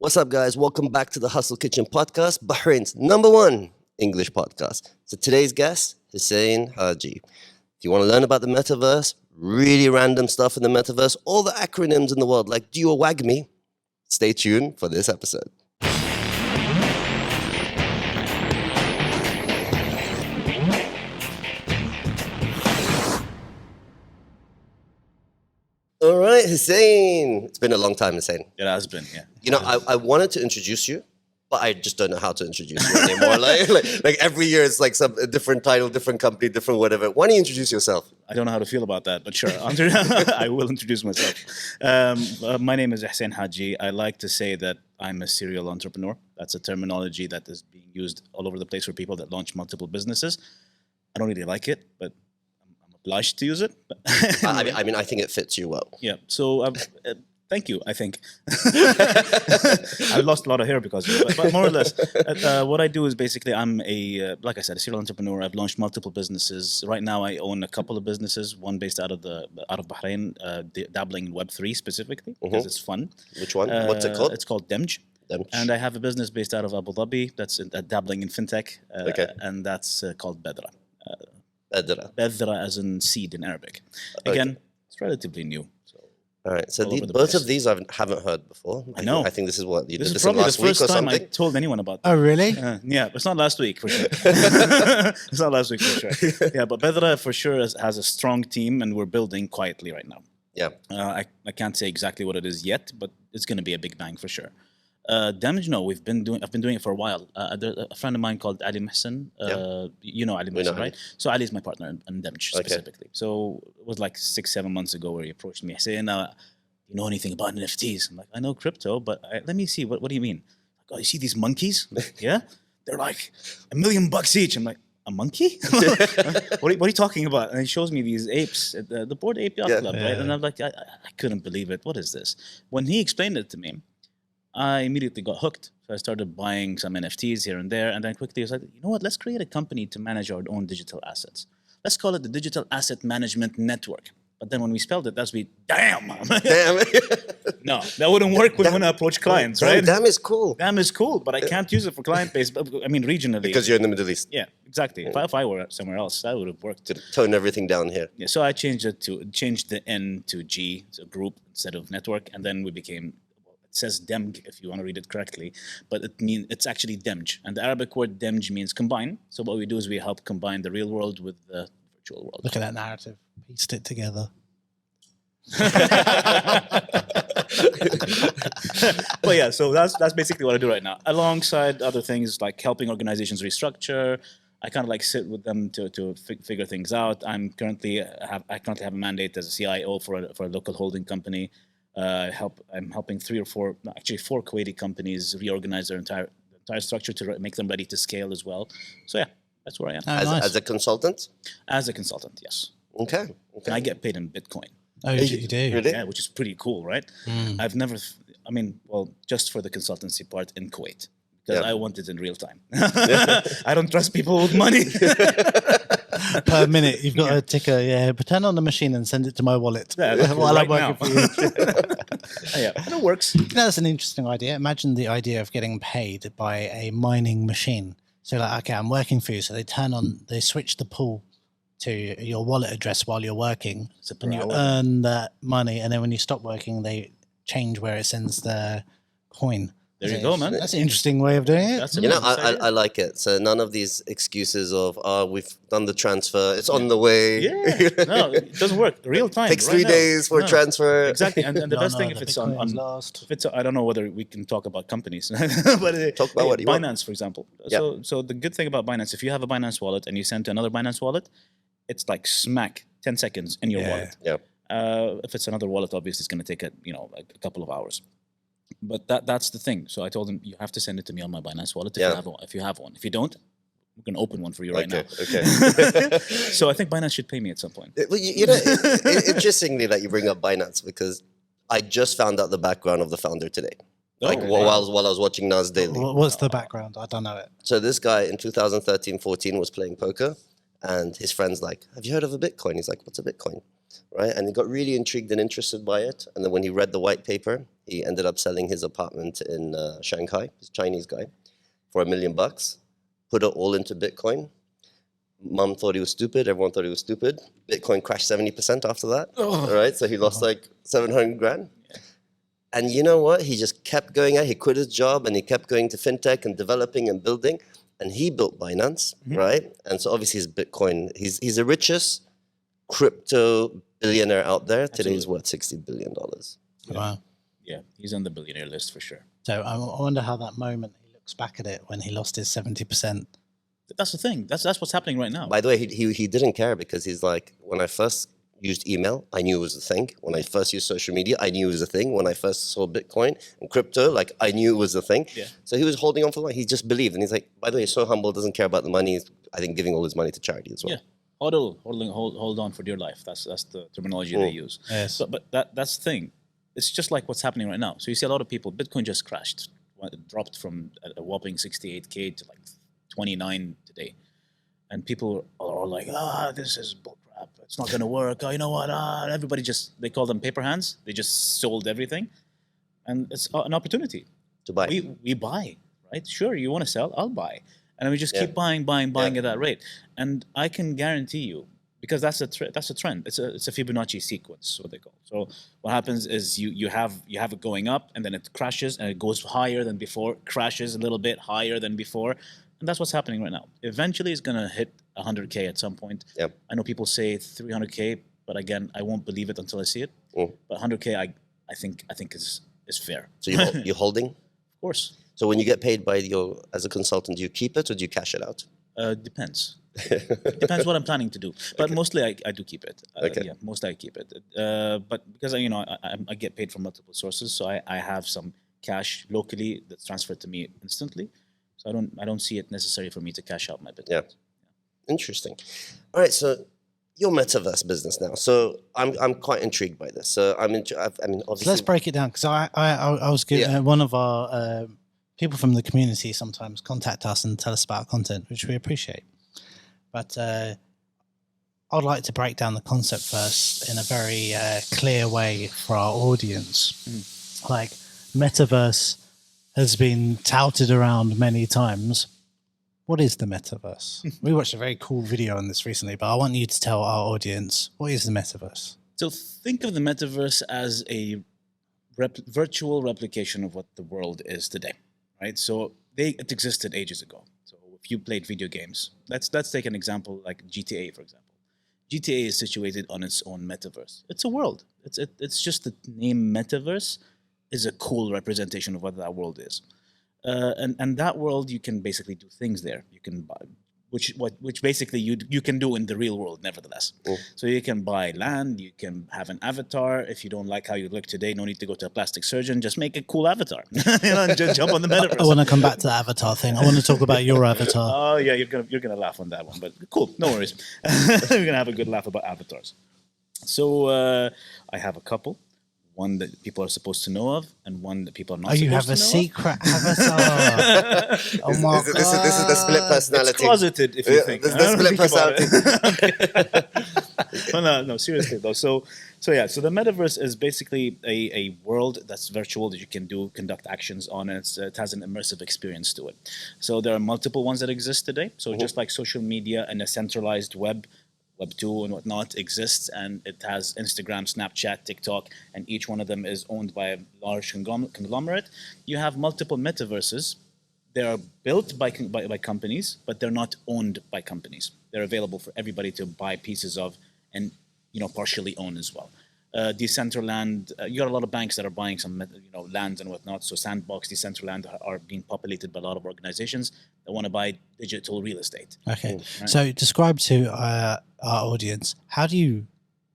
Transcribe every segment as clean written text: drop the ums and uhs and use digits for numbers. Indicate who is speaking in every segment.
Speaker 1: What's up, guys? Welcome back to the Hustle Kitchen podcast, Bahrain's #1 English podcast. So today's guest, Hussain Haji. If you want to learn about the metaverse, really random stuff in the metaverse, all the acronyms in the world, like do or wag me, stay tuned for this episode. All right, Hussain. It's been a long time, Hussain.
Speaker 2: It has been, yeah.
Speaker 1: You know, I wanted to introduce you, but I just don't know how to introduce you anymore. like every year, it's like a different title, different company, different whatever. Why don't you introduce yourself?
Speaker 2: I don't know how to feel about that, but sure. I will introduce myself. My name is Hussain Haji. I like to say that I'm a serial entrepreneur. That's a terminology that is being used all over the place for people that launch multiple businesses. I don't really like it, but I'm obliged to use it.
Speaker 1: I mean, I think it fits you well.
Speaker 2: Yeah. So thank you, I think. I've lost a lot of hair because of it, but more or less, what I do is basically I'm like I said, a serial entrepreneur. I've launched multiple businesses. Right now, I own a couple of businesses. One based out of Bahrain, dabbling in Web3 specifically because it's fun.
Speaker 1: Which one? What's it called?
Speaker 2: It's called DAMG. And I have a business based out of Abu Dhabi that's dabbling in fintech, and that's called Bedra. Bedra as in seed in Arabic. Again, it's relatively new.
Speaker 1: All right, so both of these I haven't heard before.
Speaker 2: I know.
Speaker 1: I think this is what you did.
Speaker 2: This is probably the first time I told anyone about that.
Speaker 3: Oh, really?
Speaker 2: Yeah, it's not last week for sure. It's not last week for sure. Yeah, but Bedra for sure has a strong team, and we're building quietly right now.
Speaker 1: Yeah.
Speaker 2: I can't say exactly what it is yet, but it's going to be a big bang for sure. Damage, no, I've been doing it for a while. A friend of mine called Ali Mohsen, you know Ali Mohsen, right? So Ali is my partner in Damage specifically. So it was like 6-7 months ago where he approached me. I said, you know anything about NFTs? I'm like, I know crypto, but let me see. What do you mean? Like, oh, you see these monkeys? Yeah, they're like $1 million each. I'm like, a monkey? What are you talking about? And he shows me these apes at the Bored Ape Yacht Club, right? And I'm like, I couldn't believe it. What is this? When he explained it to me, I immediately got hooked. So I started buying some NFTs here and there. And then quickly I was like, you know what? Let's create a company to manage our own digital assets. Let's call it the Digital Asset Management Network. But then when we spelled it, that's damn.
Speaker 1: Damn.
Speaker 2: No, that wouldn't work when we want to approach clients, right?
Speaker 1: Damn is cool.
Speaker 2: Damn is cool, but I can't use it for client base. I mean, regionally.
Speaker 1: Because you're in the Middle East.
Speaker 2: Yeah, exactly. If I were somewhere else, that would have worked.
Speaker 1: To tone everything down here.
Speaker 2: Yeah, so I changed the N to G, so group instead of network. And then we became... It says DAMG if you want to read it correctly, but it's actually DAMG. And the Arabic word DAMG means combine. So what we do is we help combine the real world with the virtual world.
Speaker 3: Look at that narrative. Pieced it together.
Speaker 2: But yeah, so that's basically what I do right now. Alongside other things like helping organizations restructure, I kind of like sit with them to figure things out. I currently have a mandate as a CIO for a local holding company. I'm helping 4 Kuwaiti companies reorganize their entire structure to make them ready to scale as well. So yeah, that's where I am.
Speaker 1: As a consultant?
Speaker 2: As a consultant, yes.
Speaker 1: Okay.
Speaker 2: And I get paid in Bitcoin.
Speaker 3: Oh, you do?
Speaker 1: Really?
Speaker 2: Yeah, which is pretty cool, right? I've never, just for the consultancy part in Kuwait. Because I want it in real time. I don't trust people with money.
Speaker 3: Per minute, you've got a ticker. Pretend on the machine and send it to my wallet while I'm working for you.
Speaker 2: Yeah, and it works.
Speaker 3: You know, that's an interesting idea. Imagine the idea of getting paid by a mining machine. So like, okay, I'm working for you. So they switch the pool to your wallet address while you're working. And you earn that money. And then when you stop working, they change where it sends the coin.
Speaker 2: There you go, man.
Speaker 3: That's an interesting way of doing it.
Speaker 1: I like it. So none of these excuses of, we've done the transfer, it's on the way.
Speaker 2: Yeah, no, it doesn't work. Real time.
Speaker 1: Takes 3 days for transfer.
Speaker 2: Exactly, and the best thing if it's on I don't know whether we can talk about companies, but
Speaker 1: talk about what you want.
Speaker 2: Binance, for example. So the good thing about Binance, if you have a Binance wallet and you send to another Binance wallet, it's like smack 10 seconds in your wallet.
Speaker 1: Yeah.
Speaker 2: If it's another wallet, obviously it's going to take like a couple of hours. But that's the thing. So I told him, you have to send it to me on my Binance wallet if you have one. If you don't, we're going to open one for you right now.
Speaker 1: Okay.
Speaker 2: So I think Binance should pay me at some point.
Speaker 1: Well, interestingly that you bring up Binance, because I just found out the background of the founder today. While I was watching Nas Daily.
Speaker 3: What's the background? I don't know it.
Speaker 1: So this guy in 2013-14 was playing poker, and his friend's like, have you heard of a Bitcoin? He's like, what's a Bitcoin? Right? And he got really intrigued and interested by it. And then when he read the white paper, He ended up selling his apartment in Shanghai, he's a Chinese guy, for $1 million. Put it all into Bitcoin. Mom thought he was stupid. Everyone thought he was stupid. Bitcoin crashed 70% after that. All right, so he lost like 700 grand. Yeah. And you know what? He just kept going out. He quit his job and he kept going to fintech and developing and building. And he built Binance, right? And so obviously his Bitcoin, he's the richest crypto billionaire out there. Today he's worth $60 billion.
Speaker 3: Yeah. Wow.
Speaker 2: Yeah, he's on the billionaire list for sure.
Speaker 3: So I wonder how that moment he looks back at it when he lost his 70%.
Speaker 2: That's the thing. That's what's happening right now.
Speaker 1: By the way, he didn't care because he's like, when I first used email, I knew it was a thing. When I first used social media, I knew it was a thing. When I first saw Bitcoin and crypto, like I knew it was a thing. Yeah. So he was holding on for long. He just believed. And he's like, by the way, he's so humble, doesn't care about the money. He's, I think, giving all his money to charity as well.
Speaker 2: Yeah. Hold on for dear life. That's the terminology they use.
Speaker 3: Yes.
Speaker 2: So, but that's the thing. It's just like what's happening right now. So you see a lot of people, Bitcoin just crashed. It dropped from a whopping 68K to like 29 today. And people are like, this is bullcrap. It's not going to work. You know what? Everybody they call them paper hands. They just sold everything. And it's an opportunity.
Speaker 1: To buy.
Speaker 2: We buy, right? Sure, you want to sell? I'll buy. And we just keep buying at that rate. And I can guarantee you, because that's a trend. It's a Fibonacci sequence, what they call. So what happens is you have it going up, and then it crashes, and it goes higher than before, crashes a little bit higher than before. And that's what's happening right now. Eventually, it's going to hit 100K at some point. Yep. I know people say 300K, but again, I won't believe it until I see it. But 100K, I think is fair.
Speaker 1: So you're holding?
Speaker 2: Of course.
Speaker 1: So when you get paid as a consultant, do you keep it or do you cash it out?
Speaker 2: Depends. Depends what I'm planning to do. But mostly I do keep it. Yeah, mostly I keep it. But because I get paid from multiple sources, so I have some cash locally that's transferred to me instantly. So I don't see it necessary for me to cash out my Bitcoin.
Speaker 1: Yeah. Interesting. All right, so your metaverse business now. So I'm quite intrigued by this. So obviously. So
Speaker 3: let's break it down, because I was good. One of our people from the community sometimes contact us and tell us about content, which we appreciate. But I'd like to break down the concept first in a very clear way for our audience. Like, metaverse has been touted around many times. What is the metaverse? We watched a very cool video on this recently, but I want you to tell our audience, what is the metaverse?
Speaker 2: So think of the metaverse as a virtual replication of what the world is today, right? So it existed ages ago. So if you played video games, let's take an example like GTA, for example. GTA is situated on its own metaverse. It's a world. It's just the name metaverse is a cool representation of what that world is. And that world, you can basically do things there. You can buy, which basically you can do in the real world, nevertheless. So you can buy land, you can have an avatar. If you don't like how you look today, no need to go to a plastic surgeon. Just make a cool avatar, and just jump on the metaverse.
Speaker 3: I want to come back to the avatar thing. I want to talk about your avatar.
Speaker 2: Oh yeah, you're gonna laugh on that one, but cool, no worries. We're gonna have a good laugh about avatars. So I have a couple. One that people are supposed to know of, and one that people are not supposed to know of.
Speaker 3: Oh, you have a secret avatar. Oh my God.
Speaker 1: This is the split personality.
Speaker 2: It's closeted, if you think.
Speaker 1: This is the split personality.
Speaker 2: No, seriously though. So the metaverse is basically a world that's virtual that you can conduct actions on, and it has an immersive experience to it. So there are multiple ones that exist today. So just like social media and a centralized Web 2 and whatnot exists, and it has Instagram, Snapchat, TikTok, and each one of them is owned by a large conglomerate. You have multiple metaverses. They are built by companies, but they're not owned by companies. They're available for everybody to buy pieces of and partially own as well. Decentraland, you got a lot of banks that are buying some lands and whatnot. So Sandbox, Decentraland are being populated by a lot of organizations that want to buy digital real estate.
Speaker 3: Okay, right? So describe to our audience, how do you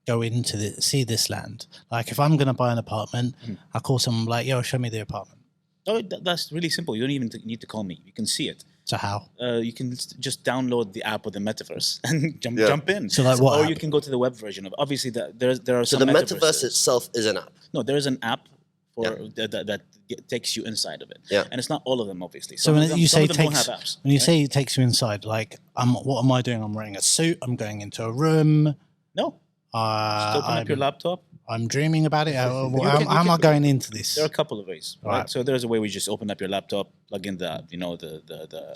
Speaker 3: go into see this land? Like, if I'm going to buy an apartment, I call someone like, yo, show me the apartment.
Speaker 2: Oh, that's really simple. You don't even need to call me. You can see it.
Speaker 3: So how?
Speaker 2: You can just download the app of the metaverse and jump in.
Speaker 3: So like what?
Speaker 2: Or you can go to the web version of. Obviously, there are.
Speaker 1: So
Speaker 2: some
Speaker 1: the metaverse itself is an app.
Speaker 2: No, there is an app that takes you inside of it. Yeah. And it's not all of them, obviously.
Speaker 3: So when you say it takes you inside, like, what am I doing? I'm wearing a suit. I'm going into a room.
Speaker 2: No. Just open up your laptop.
Speaker 3: I'm dreaming about it. How
Speaker 2: can-
Speaker 3: am I going into this?
Speaker 2: There are a couple of ways, right?
Speaker 3: Right.
Speaker 2: So there's a way we just open up your laptop, plug in the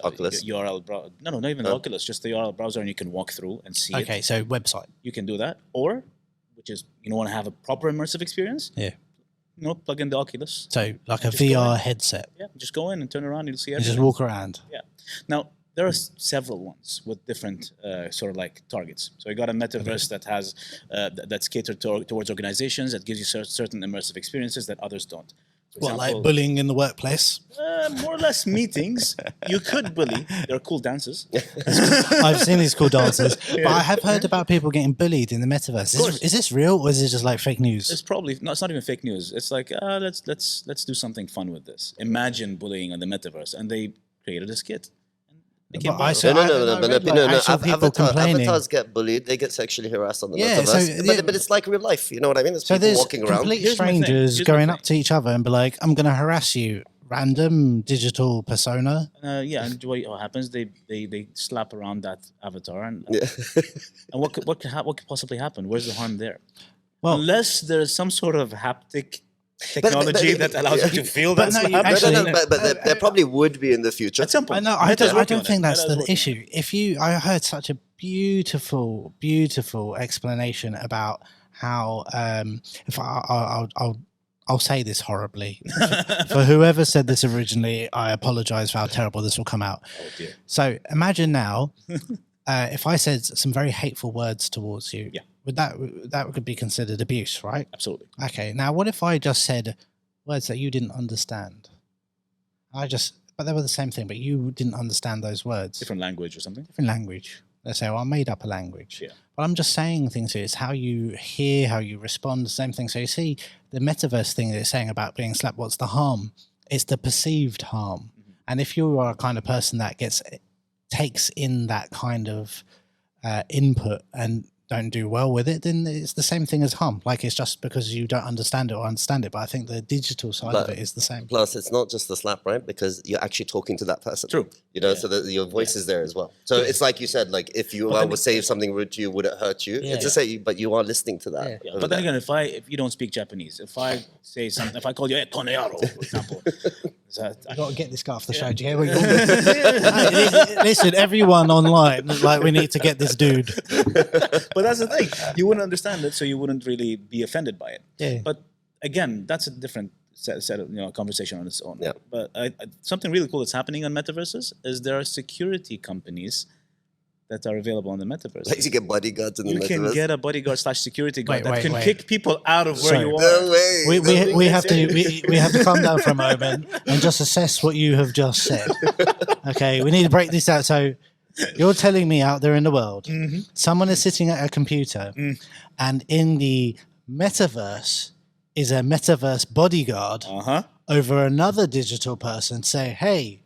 Speaker 1: Oculus?
Speaker 2: URL browser. No, not even the Oculus, just the URL browser, and you can walk through and see it.
Speaker 3: Okay, so website.
Speaker 2: You can do that, or which is you want to have a proper immersive experience.
Speaker 3: Yeah.
Speaker 2: Plug in the Oculus.
Speaker 3: So like a
Speaker 2: Just go
Speaker 3: VR
Speaker 2: in.
Speaker 3: headset.
Speaker 2: Yeah, just go in and turn around. You'll see
Speaker 3: You
Speaker 2: everything.
Speaker 3: just walk around.
Speaker 2: Yeah. Now there are several ones with different sort of like targets. So you got a metaverse that has that's catered towards organizations that gives you certain immersive experiences that others don't. For
Speaker 3: What, like
Speaker 2: example,
Speaker 3: bullying in the workplace?
Speaker 2: more or less meetings. You could bully. There are cool dances.
Speaker 3: I've seen these cool dances, but I have heard about people getting bullied in the metaverse.
Speaker 2: course.
Speaker 3: Is this real, or is it just like fake news?
Speaker 2: It's probably no. It's not even fake news. It's like let's do something fun with this. Imagine bullying on the metaverse, and they created a skit.
Speaker 3: But I
Speaker 1: No,
Speaker 3: saw-
Speaker 1: no,
Speaker 3: I-
Speaker 1: no,
Speaker 3: I
Speaker 1: no,
Speaker 3: read,
Speaker 1: no,
Speaker 3: like,
Speaker 1: no, no.
Speaker 3: actual people complaining.
Speaker 1: Avatars get bullied. They get sexually harassed on the
Speaker 3: Yeah, so,
Speaker 1: metaverse.
Speaker 3: yeah.
Speaker 1: But it's like real life. You know what I mean? There's
Speaker 3: So
Speaker 1: people
Speaker 3: there's
Speaker 1: walking around.
Speaker 3: complete
Speaker 2: Here's my thing.
Speaker 3: strangers
Speaker 2: Here's my
Speaker 3: going
Speaker 2: thing.
Speaker 3: up to each other and be like, "I'm going to harass you." Random digital persona.
Speaker 2: Yeah, and what happens? They slap around that avatar, and
Speaker 1: Yeah.
Speaker 2: and what could possibly happen? Where's the harm there?
Speaker 3: Well-
Speaker 2: Unless there's some sort of haptic technology that allows you to feel
Speaker 3: But
Speaker 2: that
Speaker 3: no, you
Speaker 2: slap.
Speaker 3: actually-
Speaker 1: No, but there probably would be in the future.
Speaker 2: At some
Speaker 3: I
Speaker 2: point,
Speaker 3: know. I
Speaker 2: Meta's
Speaker 3: don't
Speaker 2: working on
Speaker 3: think
Speaker 2: it.
Speaker 3: that's
Speaker 2: Meta's
Speaker 3: the
Speaker 2: working
Speaker 3: issue. I heard such a beautiful explanation about how if I'll say this horribly for whoever said this originally. I apologize for how terrible this will come out.
Speaker 2: Oh dear.
Speaker 3: So imagine now, if I said some very hateful words towards you,
Speaker 2: Yeah.
Speaker 3: would that could be considered abuse, right?
Speaker 2: Absolutely.
Speaker 3: Okay. Now, what if I just said words that you didn't understand? But they were the same thing, but you didn't understand those words.
Speaker 2: Different language or something.
Speaker 3: Different language. Let's say, well, I made up a language.
Speaker 2: Yeah.
Speaker 3: But I'm just saying things here. It's how you hear, how you respond, the same thing. So you see the metaverse thing that it's saying about being slapped, what's the harm? It's the perceived harm.
Speaker 2: Mm-hmm.
Speaker 3: And if you are a kind of person that takes in that kind of input and don't do well with it, then it's the same thing as harm. Like, it's just because you don't understand it or understand it. But I think the digital side of it is the same.
Speaker 1: Plus, it's not just the slap, right? Because you're actually talking to that person.
Speaker 2: True.
Speaker 1: You know, so that your voice is there as well. So it's like you said, like if you would say something rude to you, would it hurt you?
Speaker 3: Yeah.
Speaker 1: It's just say, but you are listening to that.
Speaker 3: Yeah.
Speaker 2: Yeah,
Speaker 1: over
Speaker 2: but then
Speaker 1: there.
Speaker 2: again, if you don't speak Japanese, if I say something, if I call you Koneyaro, for example, is that,
Speaker 3: I've got to get this guy off the show. Do you hear what you're Listen, everyone online, like, we need to get this dude.
Speaker 2: but that's the thing. You wouldn't understand it, so you wouldn't really be offended by it.
Speaker 3: Yeah.
Speaker 2: But again, that's a different set of conversation on its own.
Speaker 1: Yeah.
Speaker 2: But something really cool that's happening on metaverses is there are security companies that are available on the metaverse.
Speaker 1: Like you get bodyguards in the
Speaker 2: You can
Speaker 1: metaverse.
Speaker 2: get a bodyguard / security guard
Speaker 3: Wait,
Speaker 2: that can
Speaker 3: wait.
Speaker 2: kick people out of where
Speaker 3: Sorry.
Speaker 2: you are.
Speaker 1: No way.
Speaker 3: We have to calm down for a moment and just assess what you have just said. Okay, we need to break this out. So you're telling me out there in the world, someone is sitting at a computer and in the metaverse is a metaverse bodyguard over another digital person say, hey,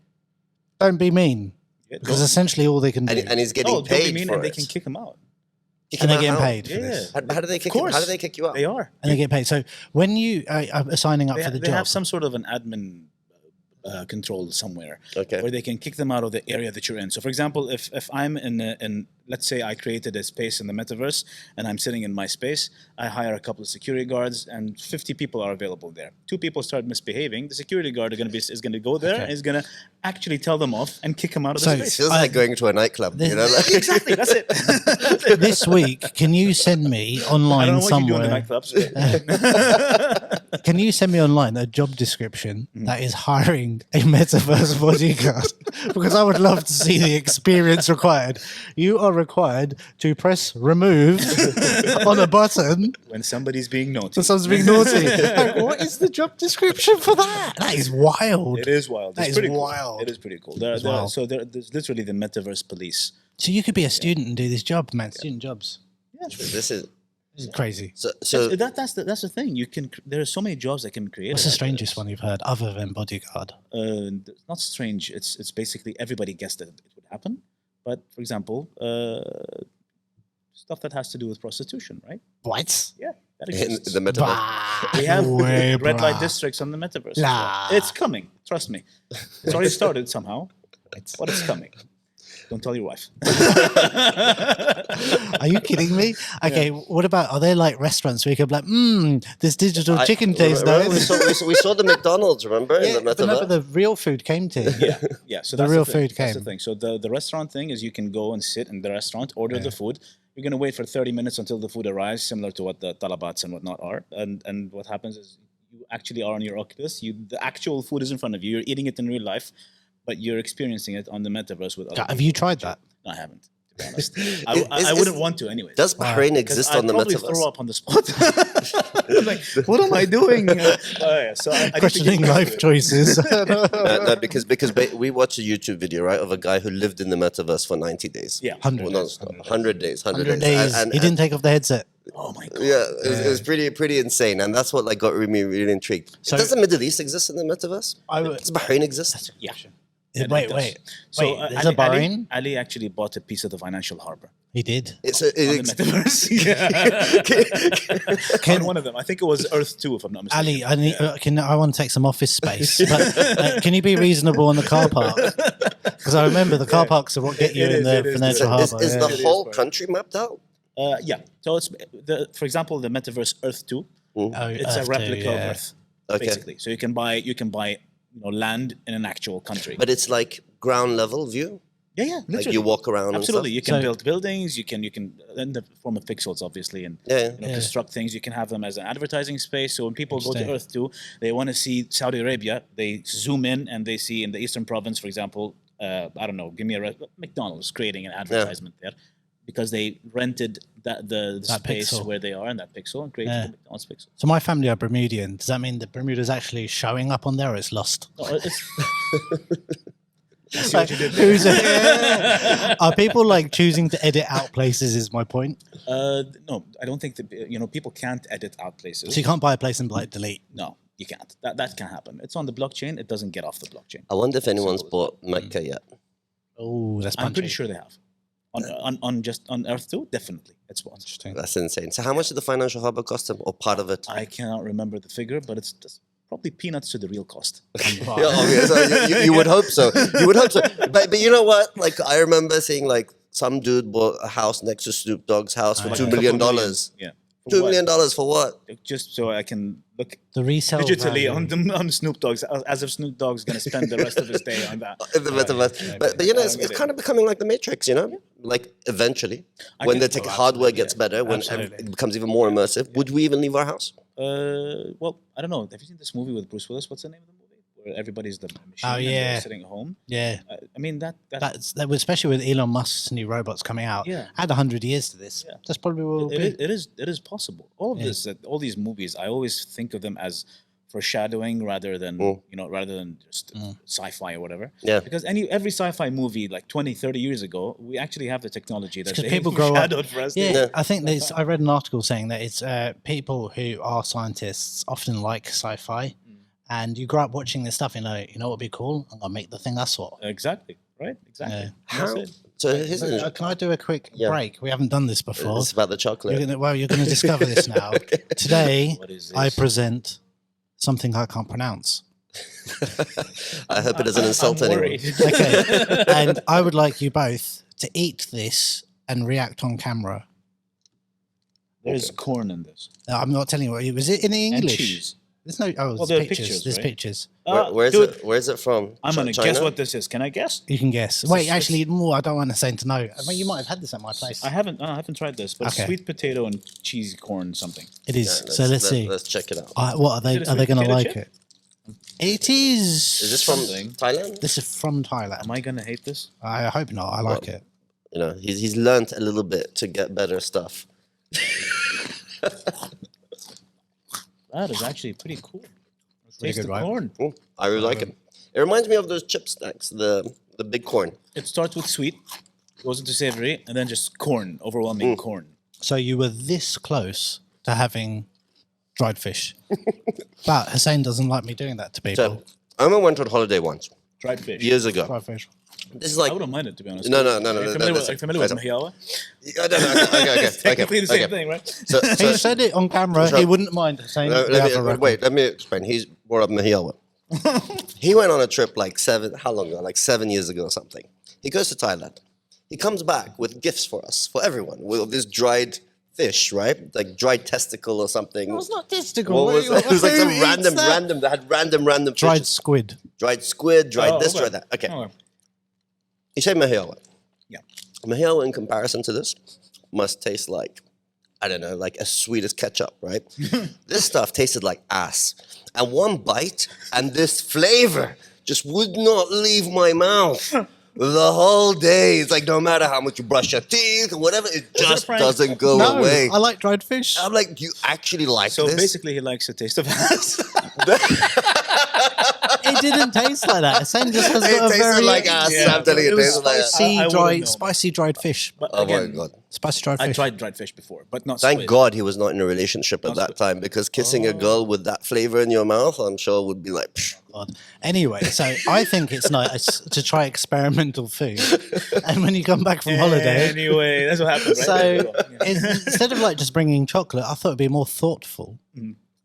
Speaker 3: don't be mean. Because essentially all they can do.
Speaker 1: And he's getting
Speaker 2: Don't
Speaker 1: paid
Speaker 2: be mean,
Speaker 1: for
Speaker 2: and they
Speaker 1: it.
Speaker 2: can kick them out.
Speaker 1: Kick
Speaker 3: And
Speaker 1: him
Speaker 3: they're
Speaker 1: out
Speaker 3: getting
Speaker 1: how?
Speaker 3: paid for
Speaker 2: Yeah.
Speaker 3: this.
Speaker 1: How do they kick?
Speaker 2: Of course.
Speaker 1: How do they kick you out?
Speaker 2: They are.
Speaker 3: And they get paid. So when you are signing up for the
Speaker 2: They
Speaker 3: job,
Speaker 2: have some sort of an admin control somewhere
Speaker 1: Okay.
Speaker 2: where they can kick them out of the area that you're in. So, for example, if I'm in let's say I created a space in the metaverse and I'm sitting in my space, I hire a couple of security guards and 50 people are available there. 2 people start misbehaving. The security guard is going to go there and is going to actually tell them off and kick them out of the
Speaker 3: So-
Speaker 1: It
Speaker 2: space.
Speaker 1: feels like going to a nightclub. You know, like,
Speaker 2: Exactly, that's it.
Speaker 3: this week, can you send me
Speaker 2: I don't
Speaker 3: online
Speaker 2: know what you do in the
Speaker 3: somewhere?
Speaker 2: nightclubs.
Speaker 3: Can you send me online a job description that is hiring a metaverse bodyguard? Because I would love to see the experience required. You are required to press remove on a button
Speaker 2: When somebody's being naughty.
Speaker 3: for someone's being naughty. Like, what is the job description for that? That is wild.
Speaker 2: It is wild.
Speaker 3: That
Speaker 2: It's
Speaker 3: is
Speaker 2: pretty cool.
Speaker 3: wild.
Speaker 2: It is pretty cool.
Speaker 3: wild.
Speaker 2: So there's literally the metaverse police.
Speaker 3: So you could be a student and do this job, man. Student jobs.
Speaker 1: this is
Speaker 3: This is crazy.
Speaker 1: so.
Speaker 2: That's the thing. There are so many jobs that can be created.
Speaker 3: What's the
Speaker 2: out there.
Speaker 3: strangest one you've heard other than bodyguard?
Speaker 2: Not strange. It's basically everybody guessed that it would happen. But for example, stuff that has to do with prostitution, right?
Speaker 3: What?
Speaker 2: Yeah, that
Speaker 1: In
Speaker 2: exists.
Speaker 1: the metaverse.
Speaker 2: We have
Speaker 3: Way,
Speaker 2: red light
Speaker 3: bruh.
Speaker 2: districts on the metaverse. as
Speaker 3: Nah.
Speaker 2: well. It's coming. Trust me. It's already started somehow, but it's coming. Don't tell your wife.
Speaker 3: Are you kidding me? Okay, what about, are there like restaurants where you could be like, this digital chicken tastes
Speaker 1: remember
Speaker 3: nice?
Speaker 1: we saw the McDonald's, remember?
Speaker 3: Yeah,
Speaker 1: in the
Speaker 3: but no,
Speaker 1: metaverse?
Speaker 3: but the real food came to you.
Speaker 2: Yeah. So
Speaker 3: The
Speaker 2: that's
Speaker 3: real
Speaker 2: thing.
Speaker 3: food
Speaker 2: That's the
Speaker 3: came.
Speaker 2: thing. So the restaurant thing is you can go and sit in the restaurant, order the food. You're gonna wait for 30 minutes until the food arrives, similar to what the talabats and whatnot are. And what happens is you actually are on your Oculus. The actual food is in front of you. You're eating it in real life, but you're experiencing it on the metaverse with other
Speaker 3: Have
Speaker 2: people.
Speaker 3: you tried that?
Speaker 2: No, I haven't. To be honest, I wouldn't want to anyway.
Speaker 1: Does Bahrain exist on the
Speaker 2: I'd probably
Speaker 1: metaverse?
Speaker 2: throw up on the spot. Like, what am I doing? So I need to get
Speaker 3: Questioning
Speaker 2: used to
Speaker 3: life
Speaker 2: it.
Speaker 3: choices.
Speaker 1: No, because we watched a YouTube video, right, of a guy who lived in the metaverse for 90 days.
Speaker 2: Yeah.
Speaker 3: 100
Speaker 1: Well,
Speaker 3: days.
Speaker 1: no, 100 days.
Speaker 3: 100 days.
Speaker 1: And
Speaker 3: He didn't take off the headset.
Speaker 2: Oh my god.
Speaker 1: yeah, it was pretty insane, and that's what like got me really intrigued.
Speaker 3: So-
Speaker 1: Does the Middle East exist in the metaverse? Does Bahrain exist?
Speaker 2: Yeah.
Speaker 3: Wait.
Speaker 2: So
Speaker 3: Wait, there's a Bahrain?
Speaker 2: Ali actually bought a piece of the financial harbor
Speaker 3: He did.
Speaker 1: It's
Speaker 2: on the metaverse. On one of them. I think it was Earth 2, if I'm not mistaken.
Speaker 3: Ali, I want to take some office space, but can you be reasonable in the car park? Because I remember the car parks are what get you
Speaker 2: It
Speaker 3: in
Speaker 2: is,
Speaker 3: the
Speaker 2: it is.
Speaker 3: financial
Speaker 1: Is
Speaker 3: harbour.
Speaker 1: the
Speaker 3: yeah.
Speaker 1: whole country mapped out?
Speaker 2: Yeah. So it's for example, the metaverse Earth 2.
Speaker 3: Oh,
Speaker 2: It's a
Speaker 3: Earth
Speaker 2: replica
Speaker 3: too,
Speaker 2: of
Speaker 3: yeah.
Speaker 2: Earth,
Speaker 1: Okay.
Speaker 2: basically. So you can buy land in an actual country.
Speaker 1: But it's like ground level view?
Speaker 2: yeah, literally.
Speaker 1: Like you walk around
Speaker 2: Absolutely, you
Speaker 1: and
Speaker 2: can
Speaker 3: So-
Speaker 2: build buildings. You can in the form of pixels, obviously, and
Speaker 1: Yeah.
Speaker 2: construct things. You can have them as an advertising space. So when people go to
Speaker 3: Interesting.
Speaker 2: Earth 2, they want to see Saudi Arabia. They zoom in and they see in the Eastern Province, for example, I don't know, give me McDonald's creating an advertisement there because they rented the
Speaker 3: That
Speaker 2: space
Speaker 3: pixel.
Speaker 2: where they are in that pixel and created
Speaker 3: Yeah.
Speaker 2: the McDonald's pixel.
Speaker 3: So my family are Bermudian. Does that mean that Bermuda's actually showing up on there or it's lost?
Speaker 2: No, it's, I see what you did there.
Speaker 3: Who's are people like choosing to edit out places is my point.
Speaker 2: No, I don't think that people can't edit out places.
Speaker 3: So you can't buy a place and like delete.
Speaker 2: No, you can't. That can happen. It's on the blockchain. It doesn't get off the blockchain.
Speaker 1: I wonder if anyone's bought Mecca yet.
Speaker 3: Oh, that's
Speaker 2: I'm pretty
Speaker 3: punchy.
Speaker 2: sure they have. On Earth 2, definitely. It's one.
Speaker 3: Interesting.
Speaker 1: That's insane. So how much did the financial harbor cost them, or part of it?
Speaker 2: I cannot remember the figure, but it's just probably peanuts to the real cost.
Speaker 1: Yeah, okay, so you would hope so. You would hope so. But you know what? Like I remember seeing like some dude bought a house next to Snoop Dogg's house for
Speaker 2: Like
Speaker 1: $2
Speaker 2: a
Speaker 1: million.
Speaker 2: couple Yeah. For
Speaker 1: $2
Speaker 2: what?
Speaker 1: million for what?
Speaker 2: Just so I can look
Speaker 3: The resale
Speaker 2: digitally
Speaker 3: value.
Speaker 2: on Snoop Dogg's, as if Snoop Dogg's going to spend the rest of his day on that.
Speaker 1: In the metaverse. But you know, it's kind of becoming like the Matrix, you know? Like eventually, when the
Speaker 2: think-
Speaker 1: hardware gets better, when
Speaker 3: Absolutely.
Speaker 1: it becomes even more immersive, would we even leave our house?
Speaker 2: Well, I don't know. Have you seen this movie with Bruce Willis? What's the name of the movie? Where everybody's the machine and
Speaker 3: yeah.
Speaker 2: they're sitting at home.
Speaker 3: Yeah.
Speaker 2: I mean that
Speaker 3: That was especially with Elon Musk's new robots coming out.
Speaker 2: Yeah.
Speaker 3: Add 100 years to this.
Speaker 2: Yeah.
Speaker 3: That's probably what
Speaker 2: it
Speaker 3: it'll be.
Speaker 2: is possible. All of this, all these movies, I always think of them as foreshadowing rather than just sci-fi or whatever.
Speaker 1: Yeah.
Speaker 2: Because every sci-fi movie like 20, 30 years ago, we actually have the technology that
Speaker 3: 'cause
Speaker 2: they
Speaker 3: people grow up-
Speaker 2: foreshadowed for us.
Speaker 3: Yeah, I think there's. I read an article saying that it's people who are scientists often like sci-fi, and you grow up watching this stuff. You know what would be cool? I'm gonna make the thing I saw.
Speaker 2: Exactly. Right. Exactly.
Speaker 3: Yeah.
Speaker 2: That's
Speaker 1: How?
Speaker 2: it.
Speaker 1: So here's an
Speaker 3: Can I do a quick
Speaker 1: Yeah.
Speaker 3: break? We haven't done this before.
Speaker 1: It's about the chocolate.
Speaker 3: You're gonna discover this now. Today,
Speaker 2: What is
Speaker 3: I
Speaker 2: this?
Speaker 3: present something I can't pronounce.
Speaker 1: I hope it doesn't insult
Speaker 2: I'm
Speaker 1: anyone.
Speaker 2: worried.
Speaker 3: Okay, and I would like you both to eat this and react on camera.
Speaker 2: There's corn in this.
Speaker 3: I'm not telling you what. Was it in
Speaker 2: And
Speaker 3: English?
Speaker 2: cheese.
Speaker 3: There's no. Oh,
Speaker 2: Well,
Speaker 3: there's
Speaker 2: there are
Speaker 3: pictures.
Speaker 2: pictures,
Speaker 3: There's
Speaker 2: right?
Speaker 3: pictures.
Speaker 1: Where's
Speaker 2: Dude,
Speaker 1: it? Where's it from?
Speaker 2: I'm going to
Speaker 1: China?
Speaker 2: guess what this is. Can I guess?
Speaker 3: You can guess. Wait, actually, more. I don't want Hussain to know. I mean, you might have had this at my place.
Speaker 2: I haven't tried this, but
Speaker 3: Okay.
Speaker 2: sweet potato and cheese corn something.
Speaker 3: It is.
Speaker 1: Yeah,
Speaker 3: So let's see.
Speaker 1: Let's check it out.
Speaker 3: What are they?
Speaker 2: Is it a
Speaker 3: Are they
Speaker 2: sweet
Speaker 3: going to
Speaker 2: potato
Speaker 3: like
Speaker 2: chip?
Speaker 3: it? It is.
Speaker 1: Is this from
Speaker 2: something.
Speaker 1: Thailand?
Speaker 3: This is from Thailand.
Speaker 2: Am I going to hate this?
Speaker 3: I hope not. I like it.
Speaker 1: You know, he's learnt a little bit to get better stuff.
Speaker 2: That is actually pretty cool.
Speaker 3: Pretty
Speaker 2: Taste
Speaker 3: good,
Speaker 2: the
Speaker 3: right?
Speaker 2: corn.
Speaker 1: I really like it. It reminds me of those chip snacks, the big corn.
Speaker 2: It starts with sweet, goes into savory, and then just corn, overwhelming corn.
Speaker 3: So you were this close to having dried fish, but Hussain doesn't like me doing that to people.
Speaker 1: So I remember went on holiday once
Speaker 2: Dried fish.
Speaker 1: years ago.
Speaker 3: Dried fish.
Speaker 1: This is like
Speaker 2: I wouldn't mind it, to be honest.
Speaker 1: No.
Speaker 2: Are you familiar with mahiawa?
Speaker 1: Okay.
Speaker 2: Technically the same thing, right?
Speaker 1: So,
Speaker 3: He said it on camera.
Speaker 1: So-
Speaker 3: He wouldn't mind Hussain.
Speaker 1: let me explain. He's brought up Mahiawa. He went on a trip like 7 years ago or something. He goes to Thailand. he comes back with gifts for us, for everyone, with this dried fish, right? Like dried testicle or something.
Speaker 3: It was not testicle.
Speaker 1: What was it? It was like some
Speaker 3: Who eats that?
Speaker 1: random, that had random
Speaker 3: Dried
Speaker 1: fishes.
Speaker 3: squid.
Speaker 1: Dried squid, dried this,
Speaker 2: okay.
Speaker 1: dried that. Okay.
Speaker 2: Okay.
Speaker 1: You say mahiawa.
Speaker 2: Yeah.
Speaker 1: Mahiawa in comparison to this must taste like, I don't know, like as sweet as ketchup, right? This stuff tasted like ass. And one bite and this flavor just would not leave my mouth the whole day. It's like no matter how much you brush your teeth or whatever, it just doesn't go
Speaker 3: No,
Speaker 1: away.
Speaker 3: I like dried fish.
Speaker 1: I'm like, you actually like
Speaker 2: So
Speaker 1: this?
Speaker 2: basically, he likes the taste of ass.
Speaker 3: It didn't taste like that. Hussain just has
Speaker 1: It
Speaker 3: got a
Speaker 1: tasted
Speaker 3: very...
Speaker 1: like ass.
Speaker 2: Yeah,
Speaker 1: I'm telling you,
Speaker 3: It
Speaker 1: it
Speaker 3: was
Speaker 1: tasted like ass.
Speaker 3: spicy dried fish.
Speaker 2: But
Speaker 1: Oh
Speaker 2: again,
Speaker 1: my God.
Speaker 3: Spicy dried
Speaker 2: I
Speaker 3: fish.
Speaker 2: tried dried fish before, but not
Speaker 1: Thank
Speaker 2: squid.
Speaker 1: God he was not in a relationship at
Speaker 2: Not
Speaker 1: that
Speaker 2: squid.
Speaker 1: time, because kissing a girl with that flavor in your mouth, I'm sure would be like, psh.
Speaker 3: God. Anyway, so I think it's nice to try experimental food. And when you come back from holiday...
Speaker 2: Anyway, that's what happened, right?
Speaker 3: So
Speaker 2: There we go. Yeah.
Speaker 3: instead of like just bringing chocolate, I thought it'd be more thoughtful.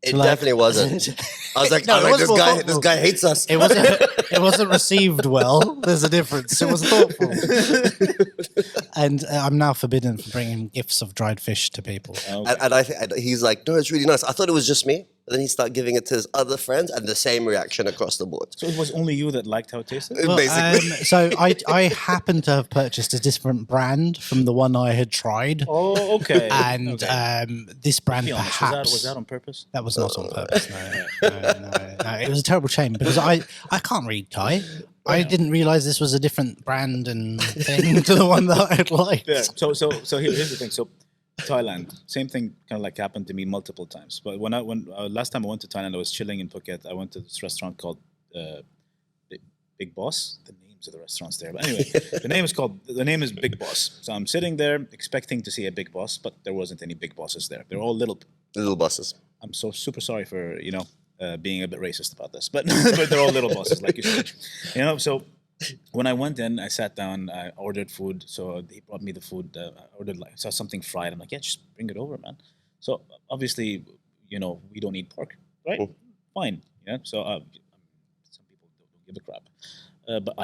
Speaker 1: It
Speaker 3: Like-
Speaker 1: definitely wasn't. I was like,
Speaker 3: No, it was
Speaker 1: this
Speaker 3: more
Speaker 1: guy,
Speaker 3: thoughtful.
Speaker 1: this guy hates us.
Speaker 3: It wasn't received well. There's a difference. It was thoughtful. And I'm now forbidden from bringing gifts of dried fish to people.
Speaker 2: Okay.
Speaker 1: And he's like, no, it's really nice. I thought it was just me. But then he started giving it to his other friends, and the same reaction across the board.
Speaker 2: So it was only you that liked how it tasted?
Speaker 3: Well,
Speaker 1: Basically.
Speaker 3: so I happened to have purchased a different brand from the one I had tried.
Speaker 2: Oh, okay.
Speaker 3: And
Speaker 2: Okay.
Speaker 3: this brand
Speaker 2: Be honest,
Speaker 3: perhaps...
Speaker 2: was that on purpose?
Speaker 3: That was not on purpose. No. It was a terrible shame because I can't read Thai. I didn't realize this was a different brand and thing to the one that I'd liked.
Speaker 2: Yeah. So here's the thing. So Thailand, same thing kind of like happened to me multiple times. But when last time I went to Thailand, I was chilling in Phuket. I went to this restaurant called Big Boss. The names of the restaurants there, but anyway, the name is Big Boss. So I'm sitting there expecting to see a big boss, but there wasn't any big bosses there. They're all little.
Speaker 1: Little bosses.
Speaker 2: I'm so super sorry for being a bit racist about this, but but they're all little bosses, like you said. So when I went in, I sat down, I ordered food. So he brought me the food. I ordered saw something fried. I'm like, yeah, just bring it over, man. So obviously, we don't eat pork, right? Fine, yeah. So some people don't give a crap, but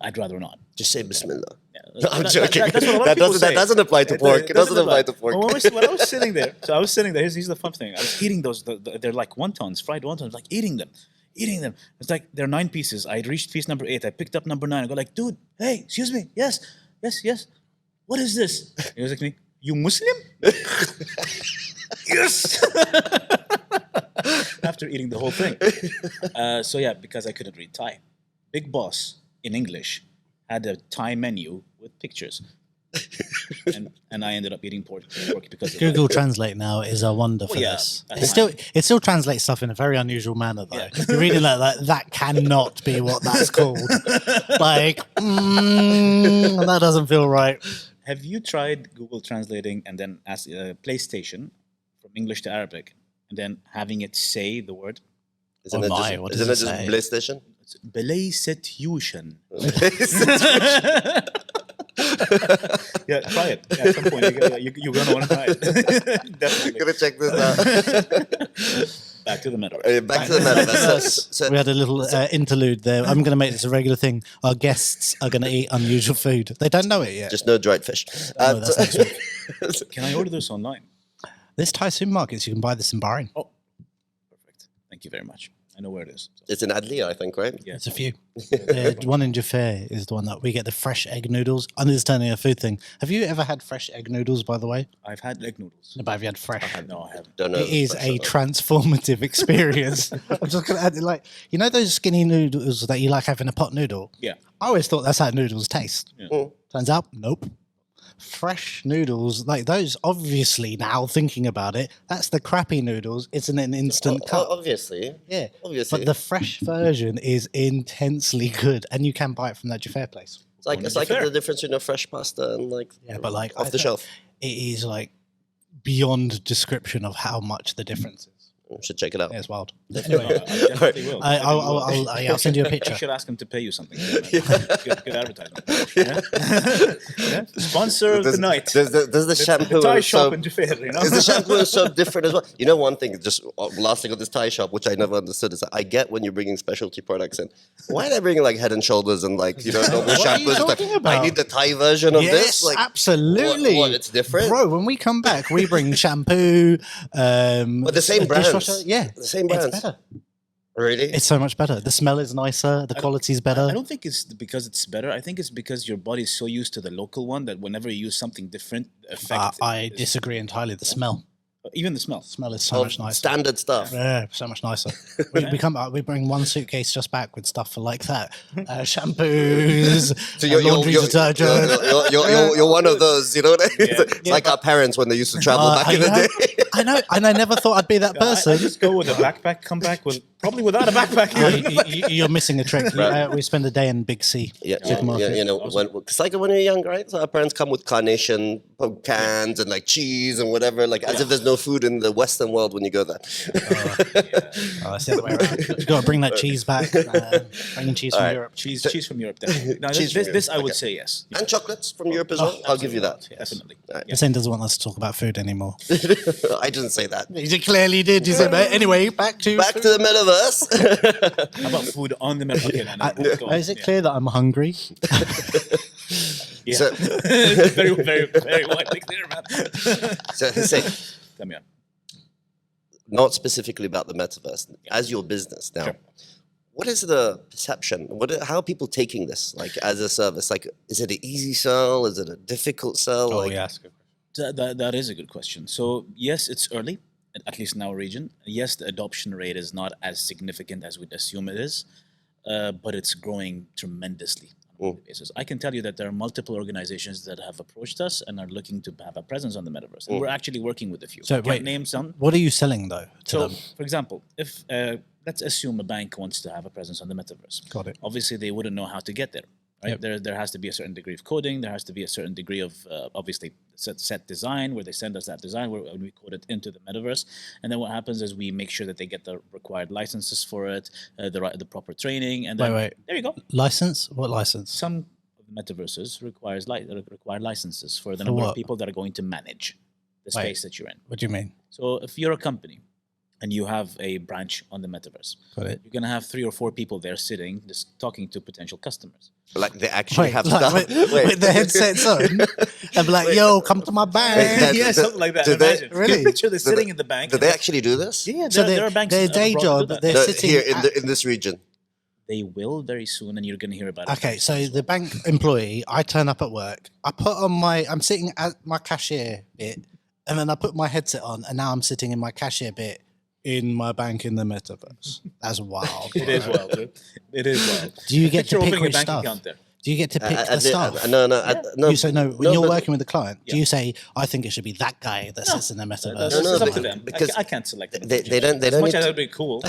Speaker 2: I'd rather not.
Speaker 1: Just say Bismillah.
Speaker 2: Yeah,
Speaker 1: I'm joking.
Speaker 2: That's what a lot of people say.
Speaker 1: That doesn't apply to pork. It doesn't apply to pork.
Speaker 2: Well, when I was sitting there, here's the fun thing. I was eating those. They're like wontons, fried wontons. Like eating them. It's like they're 9 pieces. I reached piece number 8. I picked up number 9. I go like, dude, hey, excuse me, yes. What is this? He was like, me, you Muslim? Yes. After eating the whole thing. So yeah, because I couldn't read Thai. Big Boss in English had a Thai menu with pictures. and I ended up eating pork because of
Speaker 3: Google
Speaker 2: that.
Speaker 3: Translate now is a wonder for
Speaker 2: Well, yeah,
Speaker 3: this.
Speaker 2: that's
Speaker 3: It still translates stuff in a very unusual manner, though. You're reading like that cannot be what that's called. Like, that doesn't feel right.
Speaker 2: Have you tried Google translating and then ask PlayStation from English to Arabic and then having it say the word?
Speaker 1: Isn't
Speaker 3: Oh
Speaker 1: it
Speaker 3: my,
Speaker 1: just,
Speaker 3: what
Speaker 1: isn't it
Speaker 3: does it
Speaker 1: just
Speaker 3: say?
Speaker 1: PlayStation?
Speaker 2: It's PlayStation. Yeah, try it. Yeah, at some point, you're going to want to try it. Definitely.
Speaker 1: Gonna check this out.
Speaker 2: Back to the metaverse.
Speaker 1: Back to the metaverse. So,
Speaker 3: We had a little interlude there. I'm going to make this a regular thing. Our guests are going to eat unusual food. They don't know it yet.
Speaker 1: just no dried fish.
Speaker 3: No, that's next week.
Speaker 2: Can I order this online?
Speaker 3: There's Thai supermarkets. You can buy this in Bahrain.
Speaker 2: Oh, perfect. Thank you very much. I know where it is. So,
Speaker 1: It's in Adlia, I think, right?
Speaker 2: yeah.
Speaker 3: There's a few. The one in Jaffa is the one that we get the fresh egg noodles. Understanding a food thing. Have you ever had fresh egg noodles, by the way?
Speaker 2: I've had egg noodles.
Speaker 3: No, but have you had fresh?
Speaker 2: No, I haven't.
Speaker 1: Don't know.
Speaker 3: It is
Speaker 1: for
Speaker 3: a
Speaker 1: sure.
Speaker 3: transformative experience. I'm just going to add, like, those skinny noodles that you like having a pot noodle?
Speaker 2: Yeah.
Speaker 3: I always thought that's how noodles taste.
Speaker 2: Yeah.
Speaker 3: Turns out, nope. Fresh noodles, like those, obviously now thinking about it, that's the crappy noodles. It's in an instant cut.
Speaker 1: Obviously.
Speaker 3: Yeah.
Speaker 1: Obviously.
Speaker 3: But the fresh version is intensely good, and you can buy it from that Jaffa place.
Speaker 1: It's like the difference between a fresh pasta and like
Speaker 3: But
Speaker 1: off the shelf.
Speaker 3: It is like beyond description of how much the difference is.
Speaker 1: You should check it out.
Speaker 3: Yeah, it's wild.
Speaker 2: I
Speaker 3: Anyway,
Speaker 2: definitely will.
Speaker 3: I'll send you a
Speaker 2: You
Speaker 3: picture.
Speaker 2: should ask him to pay you something. Good advertisement. Yeah? Sponsor of the night.
Speaker 1: Does the shampoo
Speaker 2: Thai
Speaker 1: and
Speaker 2: shop
Speaker 1: soap,
Speaker 2: in Jufair, you know?
Speaker 1: is the shampoo and soap different as well? You know, one thing, just last thing on this Thai shop, which I never understood, is that I get when you're bringing specialty products in. Why are they bringing like Head and Shoulders and like, normal
Speaker 3: What are you
Speaker 1: shampoos? Like,
Speaker 3: talking about?
Speaker 1: I need the Thai version of
Speaker 3: Yes,
Speaker 1: this. Like,
Speaker 3: absolutely.
Speaker 1: What, it's different?
Speaker 3: Bro, when we come back, we bring shampoo.
Speaker 1: But the same
Speaker 3: dishwasher.
Speaker 1: brands.
Speaker 3: Yeah,
Speaker 1: The same brands.
Speaker 3: it's better.
Speaker 1: Really?
Speaker 3: It's so much better. The smell is nicer. The quality's better.
Speaker 2: I don't think it's because it's better. I think it's because your body is so used to the local one that whenever you use something different, the effect.
Speaker 3: I disagree entirely. The smell.
Speaker 2: Even the smell.
Speaker 3: Smell is so much nicer.
Speaker 1: Standard stuff.
Speaker 3: Yeah, so much nicer. We bring one suitcase just back with stuff like that. Shampoos,
Speaker 1: So you're,
Speaker 3: laundry detergent.
Speaker 1: you're one of those, you know what I mean?
Speaker 2: Yeah.
Speaker 1: It's like our parents when they used to travel back in the day.
Speaker 3: I know, and I never thought I'd be that
Speaker 2: I
Speaker 3: person.
Speaker 2: just go with a backpack, come back with probably without a backpack.
Speaker 3: You're missing a trick. We spend a day in Big C supermarket.
Speaker 1: It's like when you're young, right? So our parents come with carnation cans and like cheese and whatever, like as if there's no food in the Western world when you go there.
Speaker 3: It's the other way around. You've got to bring that cheese back. Bringing cheese from Europe.
Speaker 2: Cheese from Europe, definitely. Now,
Speaker 1: Cheese
Speaker 2: this,
Speaker 1: from
Speaker 2: this
Speaker 1: Europe,
Speaker 2: I would
Speaker 1: okay.
Speaker 2: say yes.
Speaker 1: And chocolates from Europe as well. I'll give you that.
Speaker 2: Definitely.
Speaker 3: Hussain doesn't want us to talk about food anymore.
Speaker 1: I didn't say that.
Speaker 3: He clearly did. He said, anyway, back to
Speaker 1: Back to the metaverse.
Speaker 2: How about food on the menu? Okay, no, go on.
Speaker 3: Is it clear that I'm hungry?
Speaker 2: Yeah.
Speaker 1: So-
Speaker 2: very, very, very widely clear, man.
Speaker 1: So say,
Speaker 2: Tell me on.
Speaker 1: not specifically about the metaverse, as your business now.
Speaker 2: Sure.
Speaker 1: What is the perception? How are people taking this, like as a service? Like, is it an easy sell? Is it a difficult sell?
Speaker 3: Oh,
Speaker 1: like,
Speaker 3: yes.
Speaker 2: That is a good question. So yes, it's early, at least in our region. Yes, the adoption rate is not as significant as we'd assume it is, but it's growing tremendously on a daily basis. I can tell you that there are multiple organizations that have approached us and are looking to have a presence on the metaverse, and we're actually working with a few.
Speaker 3: So
Speaker 2: I can't
Speaker 3: wait,
Speaker 2: name some.
Speaker 3: What are you selling though to
Speaker 2: So,
Speaker 3: them?
Speaker 2: for example, if let's assume a bank wants to have a presence on the metaverse.
Speaker 3: Got it.
Speaker 2: Obviously, they wouldn't know how to get there. Right? There has to be a certain degree of coding. There has to be a certain degree of obviously set design where they send us that design where we code it into the metaverse. And then what happens is we make sure that they get the required licenses for it, the proper training, and then
Speaker 3: Wait.
Speaker 2: there you go.
Speaker 3: License? What license?
Speaker 2: Some of the metaverses require licenses for the
Speaker 3: For
Speaker 2: number
Speaker 3: what?
Speaker 2: of people that are going to manage the
Speaker 3: Wait.
Speaker 2: space that you're in.
Speaker 3: What do you mean?
Speaker 2: So if you're a company and you have a branch on the metaverse,
Speaker 3: Got it.
Speaker 2: you're going to have 3 or 4 people there sitting, just talking to potential customers.
Speaker 1: like they actually have
Speaker 3: like,
Speaker 1: stuff.
Speaker 3: with the headsets on. And be like, yo, come to my bank.
Speaker 2: Yeah, something like that.
Speaker 1: do they-
Speaker 2: Imagine.
Speaker 3: Really?
Speaker 2: Picture they're sitting in the bank.
Speaker 1: Do they actually do this?
Speaker 2: Yeah,
Speaker 3: So
Speaker 2: there are banks.
Speaker 3: their day
Speaker 2: abroad that do
Speaker 3: job,
Speaker 2: that.
Speaker 3: they're
Speaker 1: No,
Speaker 3: sitting
Speaker 1: here
Speaker 3: at-
Speaker 1: in this region.
Speaker 2: They will very soon, and you're going to hear about it.
Speaker 3: Okay, so the bank employee, I turn up at work, I'm sitting at my cashier bit, and then I put my headset on, and now I'm sitting in my cashier bit in my bank in the metaverse. That's wild.
Speaker 2: It is wild, dude. It is wild.
Speaker 3: Do you get
Speaker 2: Picture
Speaker 3: to pick
Speaker 2: opening a
Speaker 3: which
Speaker 2: bank
Speaker 3: stuff?
Speaker 2: account there.
Speaker 3: Do you get to pick the
Speaker 1: I did-
Speaker 3: staff?
Speaker 1: No.
Speaker 3: You say no when you're
Speaker 1: but-
Speaker 3: working with the client. Do
Speaker 2: Yeah.
Speaker 3: you say I think it should be that guy that sits in the metaverse?
Speaker 2: That's
Speaker 1: no,
Speaker 2: up to
Speaker 1: because-
Speaker 2: them.
Speaker 1: because
Speaker 2: I can't select them.
Speaker 1: they don't- they
Speaker 2: As
Speaker 1: don't
Speaker 2: much
Speaker 1: need
Speaker 2: as
Speaker 1: to-
Speaker 2: that'd be cool.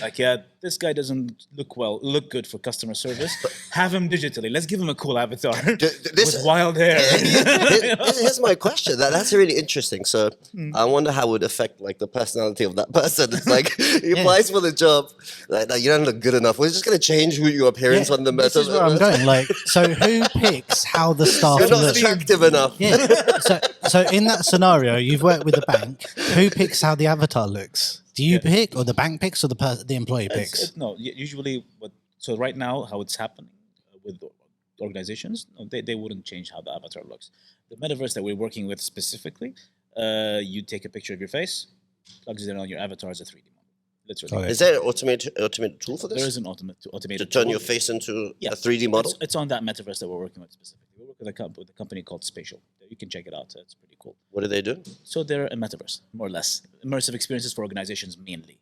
Speaker 2: Like, yeah, this guy doesn't look good for customer service. Have him digitally. Let's give him a cool avatar
Speaker 1: this-
Speaker 2: with wild hair.
Speaker 1: Here's my question. That's really interesting. So I wonder how it would affect like the personality of that person. It's like he applies for the job, like you don't look good enough. We're just gonna change who your appearance on the metaverse.
Speaker 3: This is where I'm going. Like, so who picks how the staff
Speaker 1: You're not
Speaker 3: look?
Speaker 1: attractive enough.
Speaker 3: Yeah. So in that scenario, you've worked with the bank. Who picks how the avatar looks? Do you pick, or the bank picks, or the employee picks?
Speaker 2: Usually, so right now, how it's happening with organizations, they wouldn't change how the avatar looks. The metaverse that we're working with specifically, you take a picture of your face, plugs it in on your avatar as a 3D model. Literally.
Speaker 3: Okay.
Speaker 1: Is there an automated tool for this?
Speaker 2: There is an automated
Speaker 1: to turn
Speaker 2: tool.
Speaker 1: your face into
Speaker 2: Yeah.
Speaker 1: a 3D model?
Speaker 2: It's on that metaverse that we're working with specifically. We work with a company called Spatial. You can check it out. It's pretty cool.
Speaker 1: What do they do?
Speaker 2: So they're a metaverse, more or less. Immersive experiences for organizations mainly.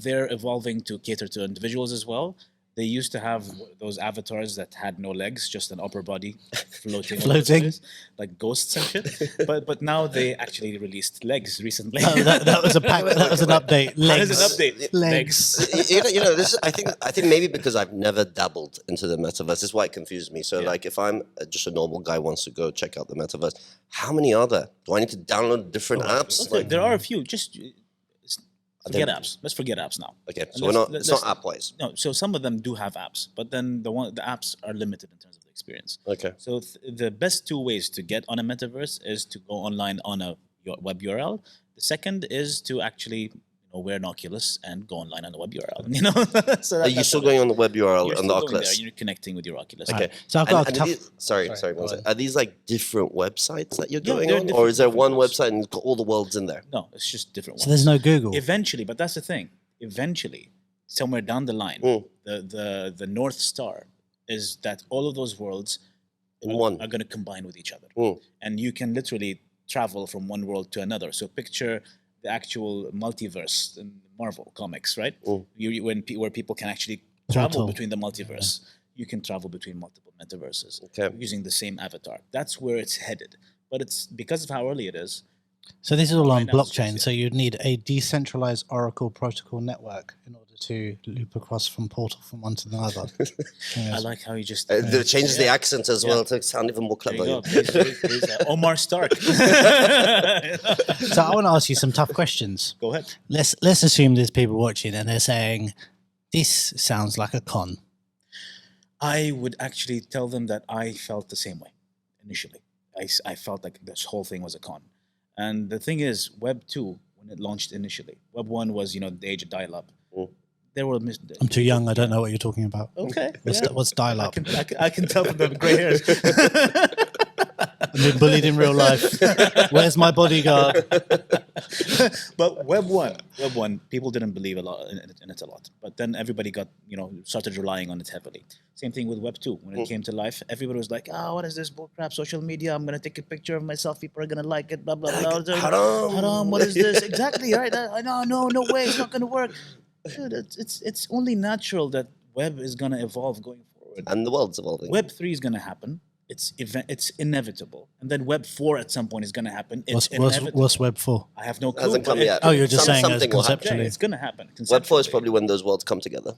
Speaker 2: They're evolving to cater to individuals as well. They used to have those avatars that had no legs, just an upper body floating, over the
Speaker 3: Floating.
Speaker 2: place, like ghosts and shit. But now they actually released legs recently.
Speaker 3: Oh, that was a pack. That was an update.
Speaker 2: That
Speaker 3: Legs.
Speaker 2: is an update.
Speaker 3: Legs.
Speaker 1: This. I think maybe because I've never dabbled into the metaverse, this is why it confused me. So, like, if I'm just a normal guy who wants to go check out the metaverse, how many are there? Do I need to download different apps?
Speaker 2: Okay, there are a few. Forget apps. Let's forget apps now.
Speaker 1: Okay, so it's not app-wise.
Speaker 2: No, so some of them do have apps, but then the apps are limited in terms of the experience.
Speaker 1: Okay.
Speaker 2: So the best two ways to get on a metaverse is to go online on a web URL. The second is to actually wear an Oculus and go online on a web URL. So
Speaker 1: Are you still going on the web URL and the Oculus?
Speaker 2: You're connecting with your Oculus.
Speaker 1: Okay.
Speaker 3: So I've got a tough.
Speaker 1: Sorry. One second. Are these like different websites that you're going on, or is there one website and all the worlds in there?
Speaker 2: No, it's just different ones.
Speaker 3: So there's no Google.
Speaker 2: Eventually, but that's the thing. Eventually, somewhere down the line, the North Star is that all of those worlds are going to combine with each other, and you can literally travel from one world to another. So picture the actual multiverse in Marvel comics, right? Where people can actually travel between the multiverse. You can travel between multiple metaverses using the same avatar. That's where it's headed. But it's because of how early it is.
Speaker 3: So this is all on blockchain. So you'd need a decentralized Oracle protocol network in order to loop across from portal from one to the other.
Speaker 2: I like how you just
Speaker 1: it changes the accent as well to sound even more clever.
Speaker 2: There you go. Please, Omar Stark.
Speaker 3: So I want to ask you some tough questions.
Speaker 2: Go ahead.
Speaker 3: Let's assume there's people watching and they're saying, "This sounds like a con."
Speaker 2: I would actually tell them that I felt the same way initially. I felt like this whole thing was a con. And the thing is, Web 2, when it launched initially, Web 1 was, the age of dial-up. There were
Speaker 3: I'm too young. I don't know what you're talking about.
Speaker 2: Okay.
Speaker 3: What's dial-up?
Speaker 2: I can tell from the gray hairs.
Speaker 3: I've been bullied in real life. Where's my bodyguard?
Speaker 2: But Web 1, people didn't believe in it a lot. But then everybody got, started relying on it heavily. Same thing with Web 2. When it came to life, everybody was like, what is this bullcrap? Social media, I'm going to take a picture of myself. People are going to like it, blah, blah, blah. Haram, what is this? Exactly, right? I know, no way, it's not going to work. Dude, it's only natural that web is going to evolve going forward.
Speaker 1: And the world's evolving.
Speaker 2: Web 3 is going to happen. It's inevitable. And then Web 4 at some point is going to happen.
Speaker 3: What's Web 4?
Speaker 2: I have no clue.
Speaker 1: Hasn't come yet.
Speaker 3: Oh, you're just saying
Speaker 1: something
Speaker 3: conceptually.
Speaker 2: Yeah, it's going to happen.
Speaker 1: Web 4 is probably when those worlds come together.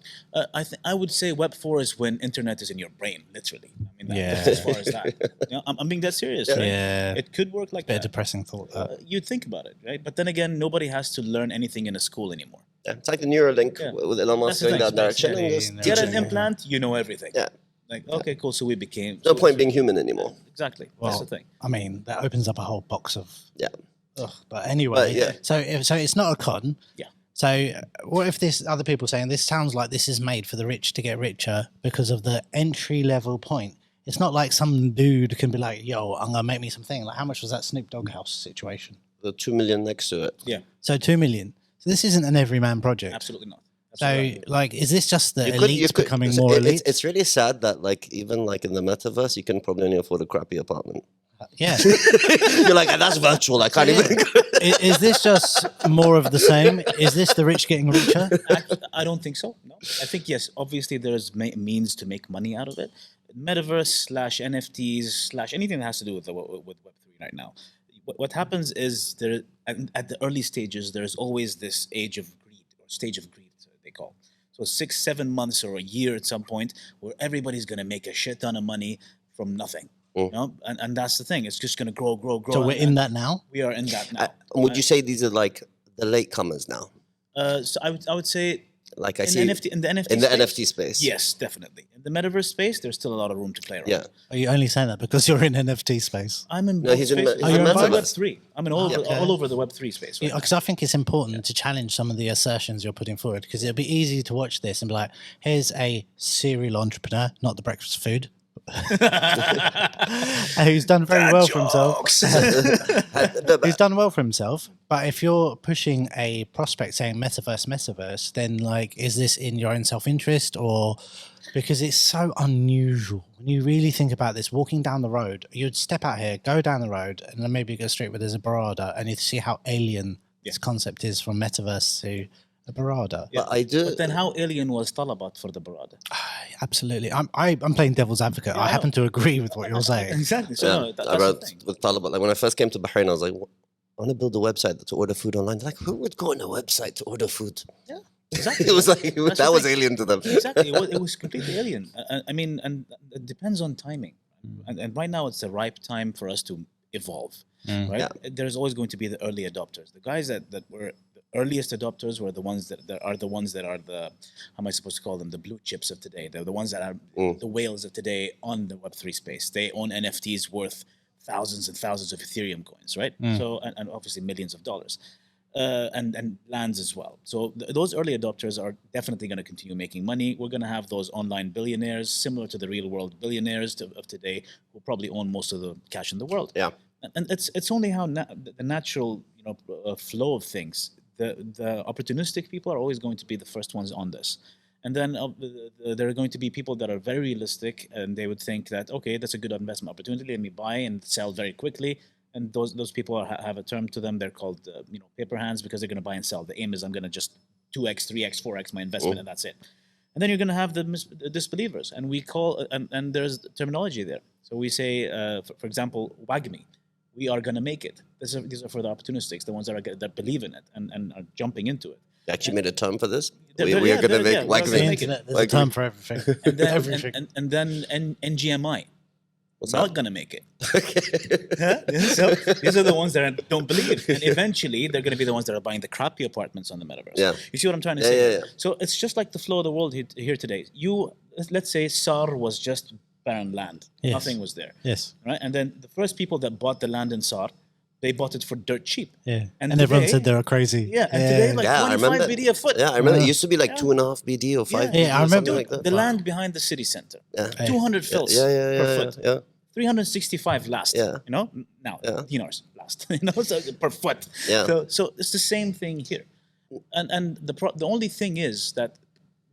Speaker 2: I would say Web 4 is when internet is in your brain, literally. I mean, that's as far as that. I'm being dead serious. Right?
Speaker 3: Yeah.
Speaker 2: It could work like that.
Speaker 3: Bit depressing thought.
Speaker 2: You'd think about it, right? But then again, nobody has to learn anything in a school anymore.
Speaker 1: Yeah, it's like the Neuralink with Elon Musk going that direction. And just
Speaker 2: get an implant, you know everything.
Speaker 1: Yeah.
Speaker 2: Like, okay, cool. So we became...
Speaker 1: No point being human anymore.
Speaker 2: Exactly.
Speaker 3: Well,
Speaker 2: that's the thing.
Speaker 3: I mean, that opens up a whole box of...
Speaker 1: Yeah.
Speaker 3: But anyway, so it's not a con.
Speaker 2: Yeah.
Speaker 3: So what if this other people saying this sounds like this is made for the rich to get richer because of the entry level point? It's not like some dude can be like, yo, I'm going to make me something. Like, how much was that Snoop Dogg house situation?
Speaker 1: The 2 million next to it.
Speaker 2: Yeah.
Speaker 3: So 2 million. So this isn't an everyman project.
Speaker 2: Absolutely not.
Speaker 3: So, like, is this just the elites becoming more elite?
Speaker 1: It's really sad that, like, even like in the metaverse, you can probably only afford a crappy apartment.
Speaker 3: Yeah.
Speaker 1: You're like, that's virtual. I can't even.
Speaker 3: Is this just more of the same? Is this the rich getting richer?
Speaker 2: I don't think so. No. I think, yes, obviously there's means to make money out of it. Metaverse / NFTs / anything that has to do with Web3 right now. What happens is at the early stages, there's always this stage of greed, they call. So 6-7 months or a year at some point where everybody's going to make a shit ton of money from nothing. And that's the thing. It's just going to grow.
Speaker 3: So we're in that now?
Speaker 2: We are in that now.
Speaker 1: Would you say these are like the latecomers now?
Speaker 2: So I would say
Speaker 1: like I
Speaker 2: in
Speaker 1: see
Speaker 2: the
Speaker 1: NFT space.
Speaker 2: Yes, definitely. In the metaverse space, there's still a lot of room to play around.
Speaker 1: Yeah.
Speaker 3: Are you only saying that because you're in NFT space?
Speaker 2: I'm in
Speaker 1: he's in
Speaker 2: space.
Speaker 1: you're in
Speaker 2: Web3. I'm in all over the Web3 space. Right?
Speaker 3: Because I think it's important to challenge some of the assertions you're putting forward, because it'll be easy to watch this and be like, here's a serial entrepreneur, not the breakfast food, who's done very well for himself. He's done well for himself. But if you're pushing a prospect saying metaverse, then like, is this in your own self-interest, or because it's so unusual when you really think about this? Walking down the road, you'd step out here, go down the road, and then maybe go straight where there's a barada, and you see how alien this concept is from metaverse to a barada.
Speaker 1: Yeah. But
Speaker 2: then how alien was Talabat for the barada?
Speaker 3: Absolutely. I'm playing devil's advocate. I happen to agree with what you're saying.
Speaker 2: Exactly. So that's
Speaker 1: I wrote
Speaker 2: the thing.
Speaker 1: with Talabat. Like when I first came to Bahrain, I was like, I want to build a website to order food online. They're like, who would go on a website to order food?
Speaker 2: Yeah, exactly.
Speaker 1: It was like that was alien to them.
Speaker 2: Exactly. It was completely alien. I mean, and it depends on timing. And right now it's the ripe time for us to evolve. Right?
Speaker 1: Yeah.
Speaker 2: There's always going to be the early adopters. The guys that were the earliest adopters were the ones that are the, how am I supposed to call them, the blue chips of today. They're the ones that are the whales of today on the Web3 space. They own NFTs worth thousands and thousands of Ethereum coins, right? So and obviously millions of dollars. And lands as well. So those early adopters are definitely going to continue making money. We're going to have those online billionaires, similar to the real world billionaires of today, who probably own most of the cash in the world.
Speaker 1: Yeah.
Speaker 2: And it's only how the natural flow of things. The opportunistic people are always going to be the first ones on this. And then there are going to be people that are very realistic, and they would think that, okay, that's a good investment opportunity. Let me buy and sell very quickly. And those people have a term to them. They're called paper hands, because they're going to buy and sell. The aim is I'm going to just 2x, 3x, 4x my investment, and that's it. And then you're going to have the disbelievers, and we call and there's terminology there. So we say, for example, WAGMI, we are going to make it. These are for the opportunistics, the ones that believe in it and are jumping into it.
Speaker 1: You actually made a term for this. We
Speaker 2: Yeah,
Speaker 1: are going to make
Speaker 3: There's a term for everything.
Speaker 2: And then,
Speaker 3: Everything.
Speaker 2: and then NGMI.
Speaker 1: What's
Speaker 2: Not
Speaker 1: that?
Speaker 2: going to make it. So these are the ones that don't believe. And eventually, they're going to be the ones that are buying the crappy apartments on the metaverse.
Speaker 1: Yeah.
Speaker 2: You see what I'm trying to say?
Speaker 1: Yeah.
Speaker 2: So it's just like the flow of the world here today. Let's say SAR was just barren land.
Speaker 3: Yes.
Speaker 2: Nothing was there.
Speaker 3: Yes.
Speaker 2: Right? And then the first people that bought the land in SAR, they bought it for dirt cheap.
Speaker 3: Yeah.
Speaker 2: And
Speaker 3: And everyone
Speaker 2: today-
Speaker 3: said they were crazy.
Speaker 2: Yeah, and today, like
Speaker 1: Yeah, I
Speaker 2: 25
Speaker 1: remember.
Speaker 2: BD a foot.
Speaker 1: Yeah, I remember. It used to be like 2.5 BD or 5 BD
Speaker 3: Yeah, I
Speaker 1: or something
Speaker 3: remember.
Speaker 1: like that.
Speaker 2: The land behind the city center.
Speaker 1: Yeah.
Speaker 2: 200 fils
Speaker 1: Yeah.
Speaker 2: per foot.
Speaker 1: Yeah.
Speaker 2: 365 last.
Speaker 1: Yeah.
Speaker 2: Now
Speaker 1: Yeah.
Speaker 2: dinars last. So per foot.
Speaker 1: Yeah.
Speaker 2: So it's the same thing here, and the only thing is that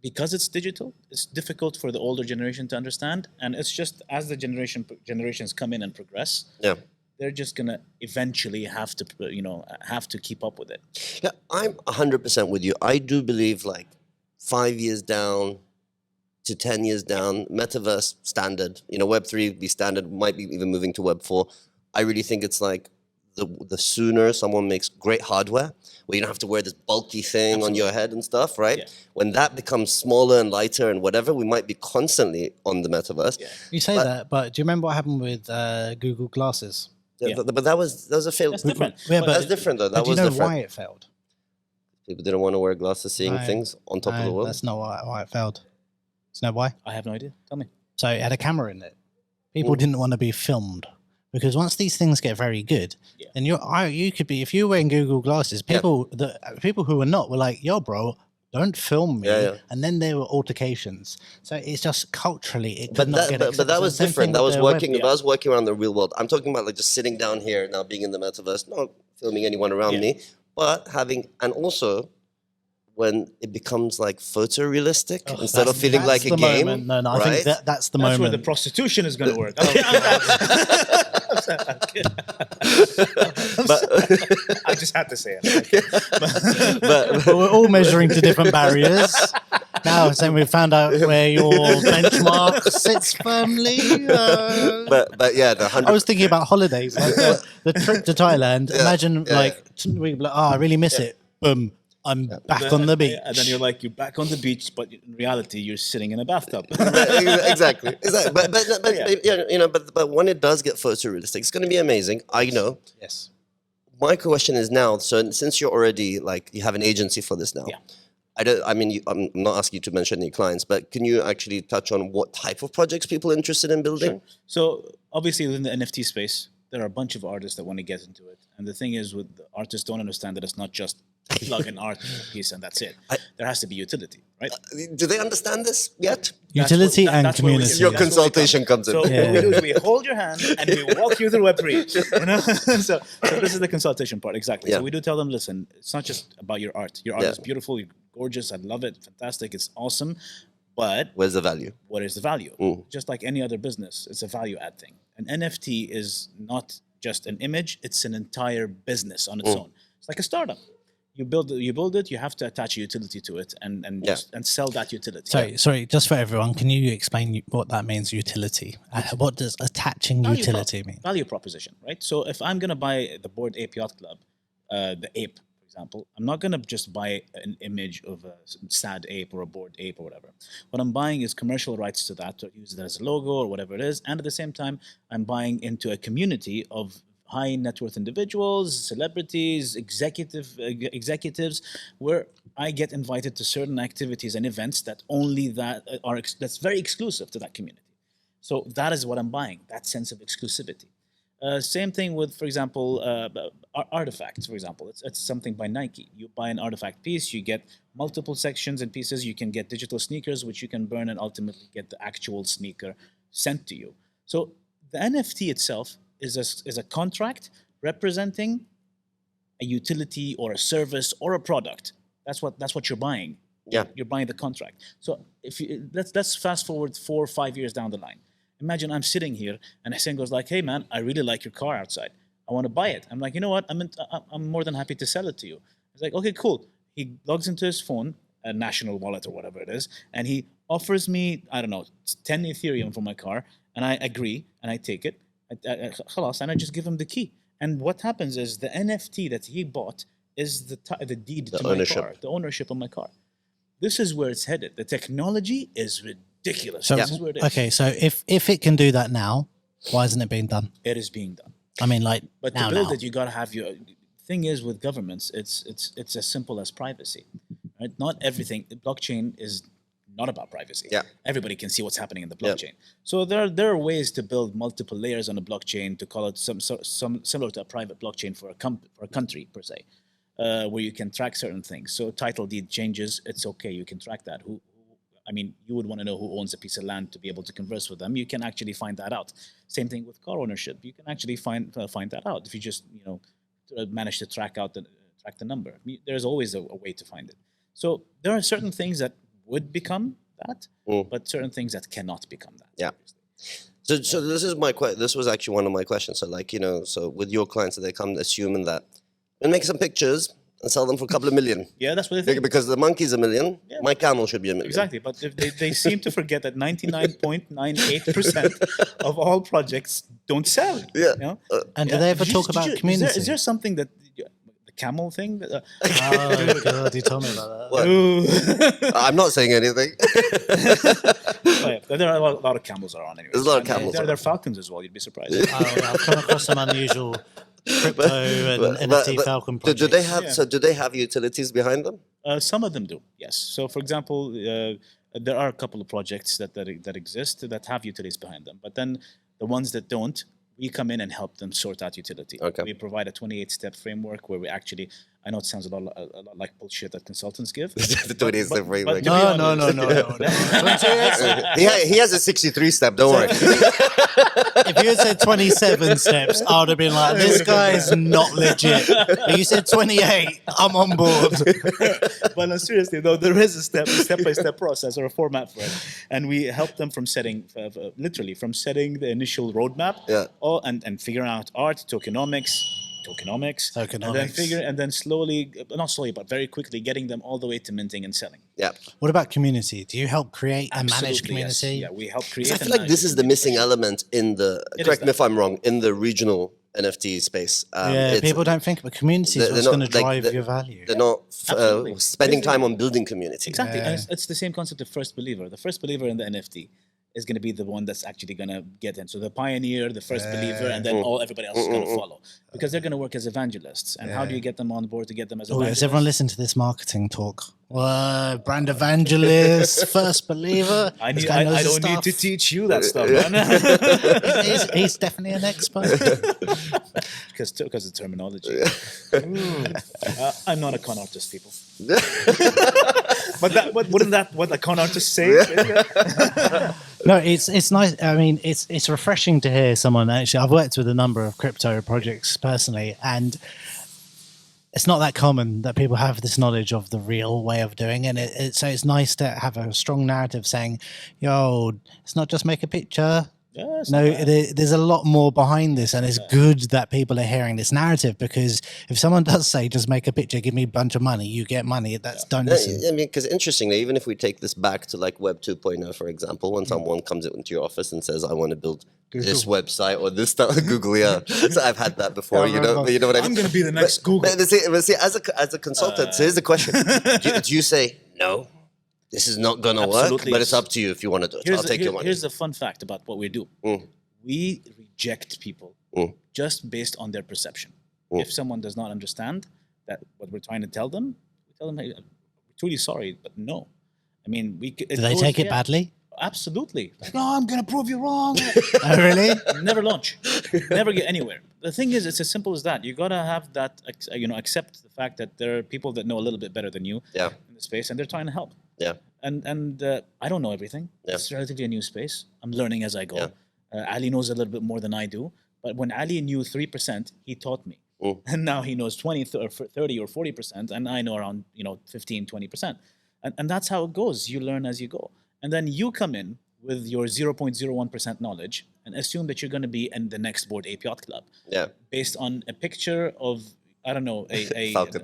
Speaker 2: because it's digital, it's difficult for the older generation to understand, and it's just as the generations come in and progress,
Speaker 1: Yeah.
Speaker 2: they're just gonna eventually have to keep up with it.
Speaker 1: Yeah, I'm 100% with you. I do believe like 5 years down to 10 years down, metaverse standard, Web3 be standard, might be even moving to Web4. I really think it's like the sooner someone makes great hardware, where you don't have to wear this bulky thing on your head and stuff, right?
Speaker 2: Yeah.
Speaker 1: When that becomes smaller and lighter and whatever, we might be constantly on the metaverse.
Speaker 2: Yeah.
Speaker 3: You say that, but do you remember what happened with Google Glasses?
Speaker 2: Yeah.
Speaker 1: But that was a failed.
Speaker 2: That's different.
Speaker 3: Yeah, but
Speaker 1: That's different though. That
Speaker 3: But do you
Speaker 1: was
Speaker 3: know
Speaker 1: different.
Speaker 3: why it failed?
Speaker 1: People didn't want to wear glasses, seeing
Speaker 3: No,
Speaker 1: things on top of the world.
Speaker 3: That's not why it failed. Do you know why?
Speaker 2: I have no idea. Tell me.
Speaker 3: So it had a camera in it. People didn't want to be filmed because once these things get very good,
Speaker 2: Yeah.
Speaker 3: then you could be, if you were wearing Google Glasses, people who were not were like, "Yo, bro, don't film me."
Speaker 1: Yeah.
Speaker 3: And then there were altercations. So it's just culturally, it could
Speaker 1: But
Speaker 3: not get
Speaker 1: that
Speaker 3: accepted.
Speaker 1: was
Speaker 3: Same
Speaker 1: different.
Speaker 3: thing
Speaker 1: That
Speaker 3: with
Speaker 1: was
Speaker 3: the
Speaker 1: working.
Speaker 3: web.
Speaker 1: That was working around the real world. I'm talking about like just sitting down here now, being in the metaverse, not filming anyone around
Speaker 2: Yeah.
Speaker 1: me, but having, and also when it becomes like photorealistic instead of feeling like a
Speaker 3: the
Speaker 1: game.
Speaker 3: moment. No, I
Speaker 1: right?
Speaker 3: think that's the
Speaker 2: That's
Speaker 3: moment.
Speaker 2: where the prostitution is going to work. I just had to say it.
Speaker 1: but
Speaker 3: But we're all measuring to different barriers. Now, saying we've found out where your benchmark sits firmly.
Speaker 1: but yeah, the 100.
Speaker 3: I was thinking about holidays, like the trip to Thailand. Imagine, we'd be like, I really miss it. Boom, I'm back on the beach.
Speaker 2: And then you're back on the beach, but in reality, you're sitting in a bathtub.
Speaker 1: exactly. But when it does get photorealistic, it's going to be amazing. I know.
Speaker 3: Yes.
Speaker 1: My question is now. So since you're already you have an agency for this now.
Speaker 2: Yeah.
Speaker 1: I'm not asking you to mention any clients, but can you actually touch on what type of projects people are interested in building?
Speaker 2: So obviously within the NFT space, there are a bunch of artists that want to get into it. And the thing is, with the artists don't understand that it's not just plug an art piece and that's it. There has to be utility, right?
Speaker 1: Do they understand this yet?
Speaker 3: Utility and
Speaker 2: that's where we-
Speaker 3: community.
Speaker 1: Your
Speaker 2: that's where we
Speaker 1: consultation comes in.
Speaker 2: So
Speaker 3: Yeah.
Speaker 2: what we do is we hold your hand and we walk you through Web3. So this is the consultation part, exactly.
Speaker 1: Yeah.
Speaker 2: So we do tell them, listen, it's not just about your art. Your art
Speaker 1: Yeah.
Speaker 2: is beautiful, you're gorgeous, I love it, fantastic, it's awesome. But
Speaker 1: Where's the value?
Speaker 2: what is the value?
Speaker 1: Mm.
Speaker 2: Just like any other business, it's a value add thing. An NFT is not just an image, it's an entire business on its own. It's like a startup. You build it, you have to attach a utility to it and sell that utility.
Speaker 3: Sorry, just for everyone, can you explain what that means, utility? What does attaching utility mean?
Speaker 2: Value proposition, right? So if I'm going to buy the Bored Ape Yacht Club, the ape, for example, I'm not going to just buy an image of a sad ape or a bored ape or whatever. What I'm buying is commercial rights to that, to use it as a logo or whatever it is. And at the same time, I'm buying into a community of high net worth individuals, celebrities, executives, where I get invited to certain activities and events that only that's very exclusive to that community. So that is what I'm buying, that sense of exclusivity. Same thing with, for example, artifacts, for example. It's something by Nike. You buy an artifact piece, you get multiple sections and pieces, you can get digital sneakers, which you can burn and ultimately get the actual sneaker sent to you. So the NFT itself is a contract representing a utility or a service or a product. That's what you're buying.
Speaker 1: Yeah.
Speaker 2: You're buying the contract. So if you, let's fast forward 4 or 5 years down the line. Imagine I'm sitting here and Hussain goes like, "Hey man, I really like your car outside. I want to buy it." I'm like, "You know what? I'm more than happy to sell it to you." He's like, "Okay, cool." He logs into his phone, a national wallet or whatever it is, and he offers me, I don't know, 10 Ethereum for my car, and I agree and I take it. خلاص, and I just give him the key. And what happens is the NFT that he bought is the deed to my car, the ownership of my car. This is where it's headed. The technology is ridiculous.
Speaker 3: So,
Speaker 2: this is where it is.
Speaker 3: okay, so if it can do that now, why isn't it being done?
Speaker 2: It is being done.
Speaker 3: I mean, like,
Speaker 2: but
Speaker 3: now,
Speaker 2: to build it, you got to have your. Thing is with governments, it's as simple as privacy, right? Not everything. The blockchain is not about privacy.
Speaker 1: Yeah.
Speaker 2: Everybody can see what's happening in the blockchain. So there are ways to build multiple layers on a blockchain to call it some similar to a private blockchain for a country per se, where you can track certain things. So title deed changes, it's okay. You can track that. I mean, you would want to know who owns a piece of land to be able to converse with them. You can actually find that out. Same thing with car ownership. You can actually find that out if you just manage to track the number. There's always a way to find it. So there are certain things that would become that, but certain things that cannot become that.
Speaker 1: Yeah. So this is this was actually one of my questions. So like, so with your clients, they come assuming that and make some pictures and sell them for a couple of million.
Speaker 2: Yeah, that's what they think.
Speaker 1: Because the monkey's $1 million, my camel should be $1 million.
Speaker 2: Exactly, but they seem to forget that 99.98% of all projects don't sell.
Speaker 1: Yeah.
Speaker 3: And do they ever talk about community?
Speaker 2: Is there something that the camel thing?
Speaker 3: Oh God, you told me about that.
Speaker 1: I'm not saying anything.
Speaker 2: There are a lot of camels around anyway.
Speaker 1: There's a lot of camels.
Speaker 2: There are falcons as well. You'd be surprised.
Speaker 3: I've come across some unusual crypto and NFT falcon projects.
Speaker 1: Do they have utilities behind them?
Speaker 2: Some of them do, yes. So, for example, there are a couple of projects that exist that have utilities behind them. But then the ones that don't, we come in and help them sort out utility.
Speaker 1: Okay.
Speaker 2: We provide a 28-step framework where we actually, I know it sounds a lot like bullshit that consultants give.
Speaker 1: The 28-step framework.
Speaker 3: No.
Speaker 1: He has a 63-step, don't worry.
Speaker 3: If you had said 27 steps, I would have been like, this guy is not legit. But you said 28, I'm on board.
Speaker 2: But no, seriously, though, there is a step-by-step process or a format for it. And we help them from setting, literally, from setting the initial roadmap and figuring out art, tokenomics, and then slowly, not slowly, but very quickly getting them all the way to minting and selling.
Speaker 1: Yeah.
Speaker 3: What about community? Do you help create and manage community?
Speaker 2: Yes. Yeah, we help create.
Speaker 1: I feel like this is the missing element in the. Correct me if I'm wrong. In the regional NFT space,
Speaker 3: people don't think about community is what's going to drive your value.
Speaker 1: They're not spending time on building community.
Speaker 2: Exactly, and it's the same concept of first believer. The first believer in the NFT is going to be the one that's actually going to get in. So the pioneer, the first believer, and then everybody else is going to follow. Because they're going to work as evangelists. And how do you get them on board to get them as evangelists?
Speaker 3: Does everyone listen to this marketing talk? Brand evangelist, first believer.
Speaker 2: I don't need to teach you that stuff, man.
Speaker 3: He's definitely an expert.
Speaker 2: Because of terminology. I'm not a con artist, people. But wouldn't that what a con artist say?
Speaker 3: No, it's nice. I mean, it's refreshing to hear someone actually. I've worked with a number of crypto projects personally, and it's not that common that people have this knowledge of the real way of doing it. So it's nice to have a strong narrative saying, "Yo, it's not just make a picture."
Speaker 2: Yeah,
Speaker 3: there's a lot more behind this, and it's good that people are hearing this narrative, because if someone does say, just make a picture, give me a bunch of money, you get money, don't listen.
Speaker 1: I mean, because interestingly, even if we take this back to like Web 2.0, for example, when someone comes into your office and says, I want to build this website or this stuff, Google, So I've had that before, you know what I mean?
Speaker 2: I'm going to be the next Google.
Speaker 1: But see, as a consultant, so here's the question. Do you say, no, this is not going to work, but it's up to you if you want to do it. I'll take your money.
Speaker 2: Here's the fun fact about what we do. We reject people just based on their perception. If someone does not understand that what we're trying to tell them, we tell them, hey, I'm truly sorry, but no. I mean,
Speaker 3: Do they take it badly?
Speaker 2: Absolutely. Like, no, I'm going to prove you wrong.
Speaker 3: Oh, really?
Speaker 2: Never launch. Never get anywhere. The thing is, it's as simple as that. You got to have that, accept the fact that there are people that know a little bit better than you in the space, and they're trying to help.
Speaker 1: Yeah.
Speaker 2: And I don't know everything.
Speaker 1: Yeah.
Speaker 2: It's relatively a new space. I'm learning as I go. Ali knows a little bit more than I do. But when Ali knew 3%, he taught me. And now he knows 20, 30 or 40%, and I know around 15, 20%. And that's how it goes. You learn as you go. And then you come in with your 0.01% knowledge and assume that you're going to be in the next Bored Ape Yacht Club.
Speaker 1: Yeah.
Speaker 2: Based on a picture of, I don't know, a
Speaker 1: falcon.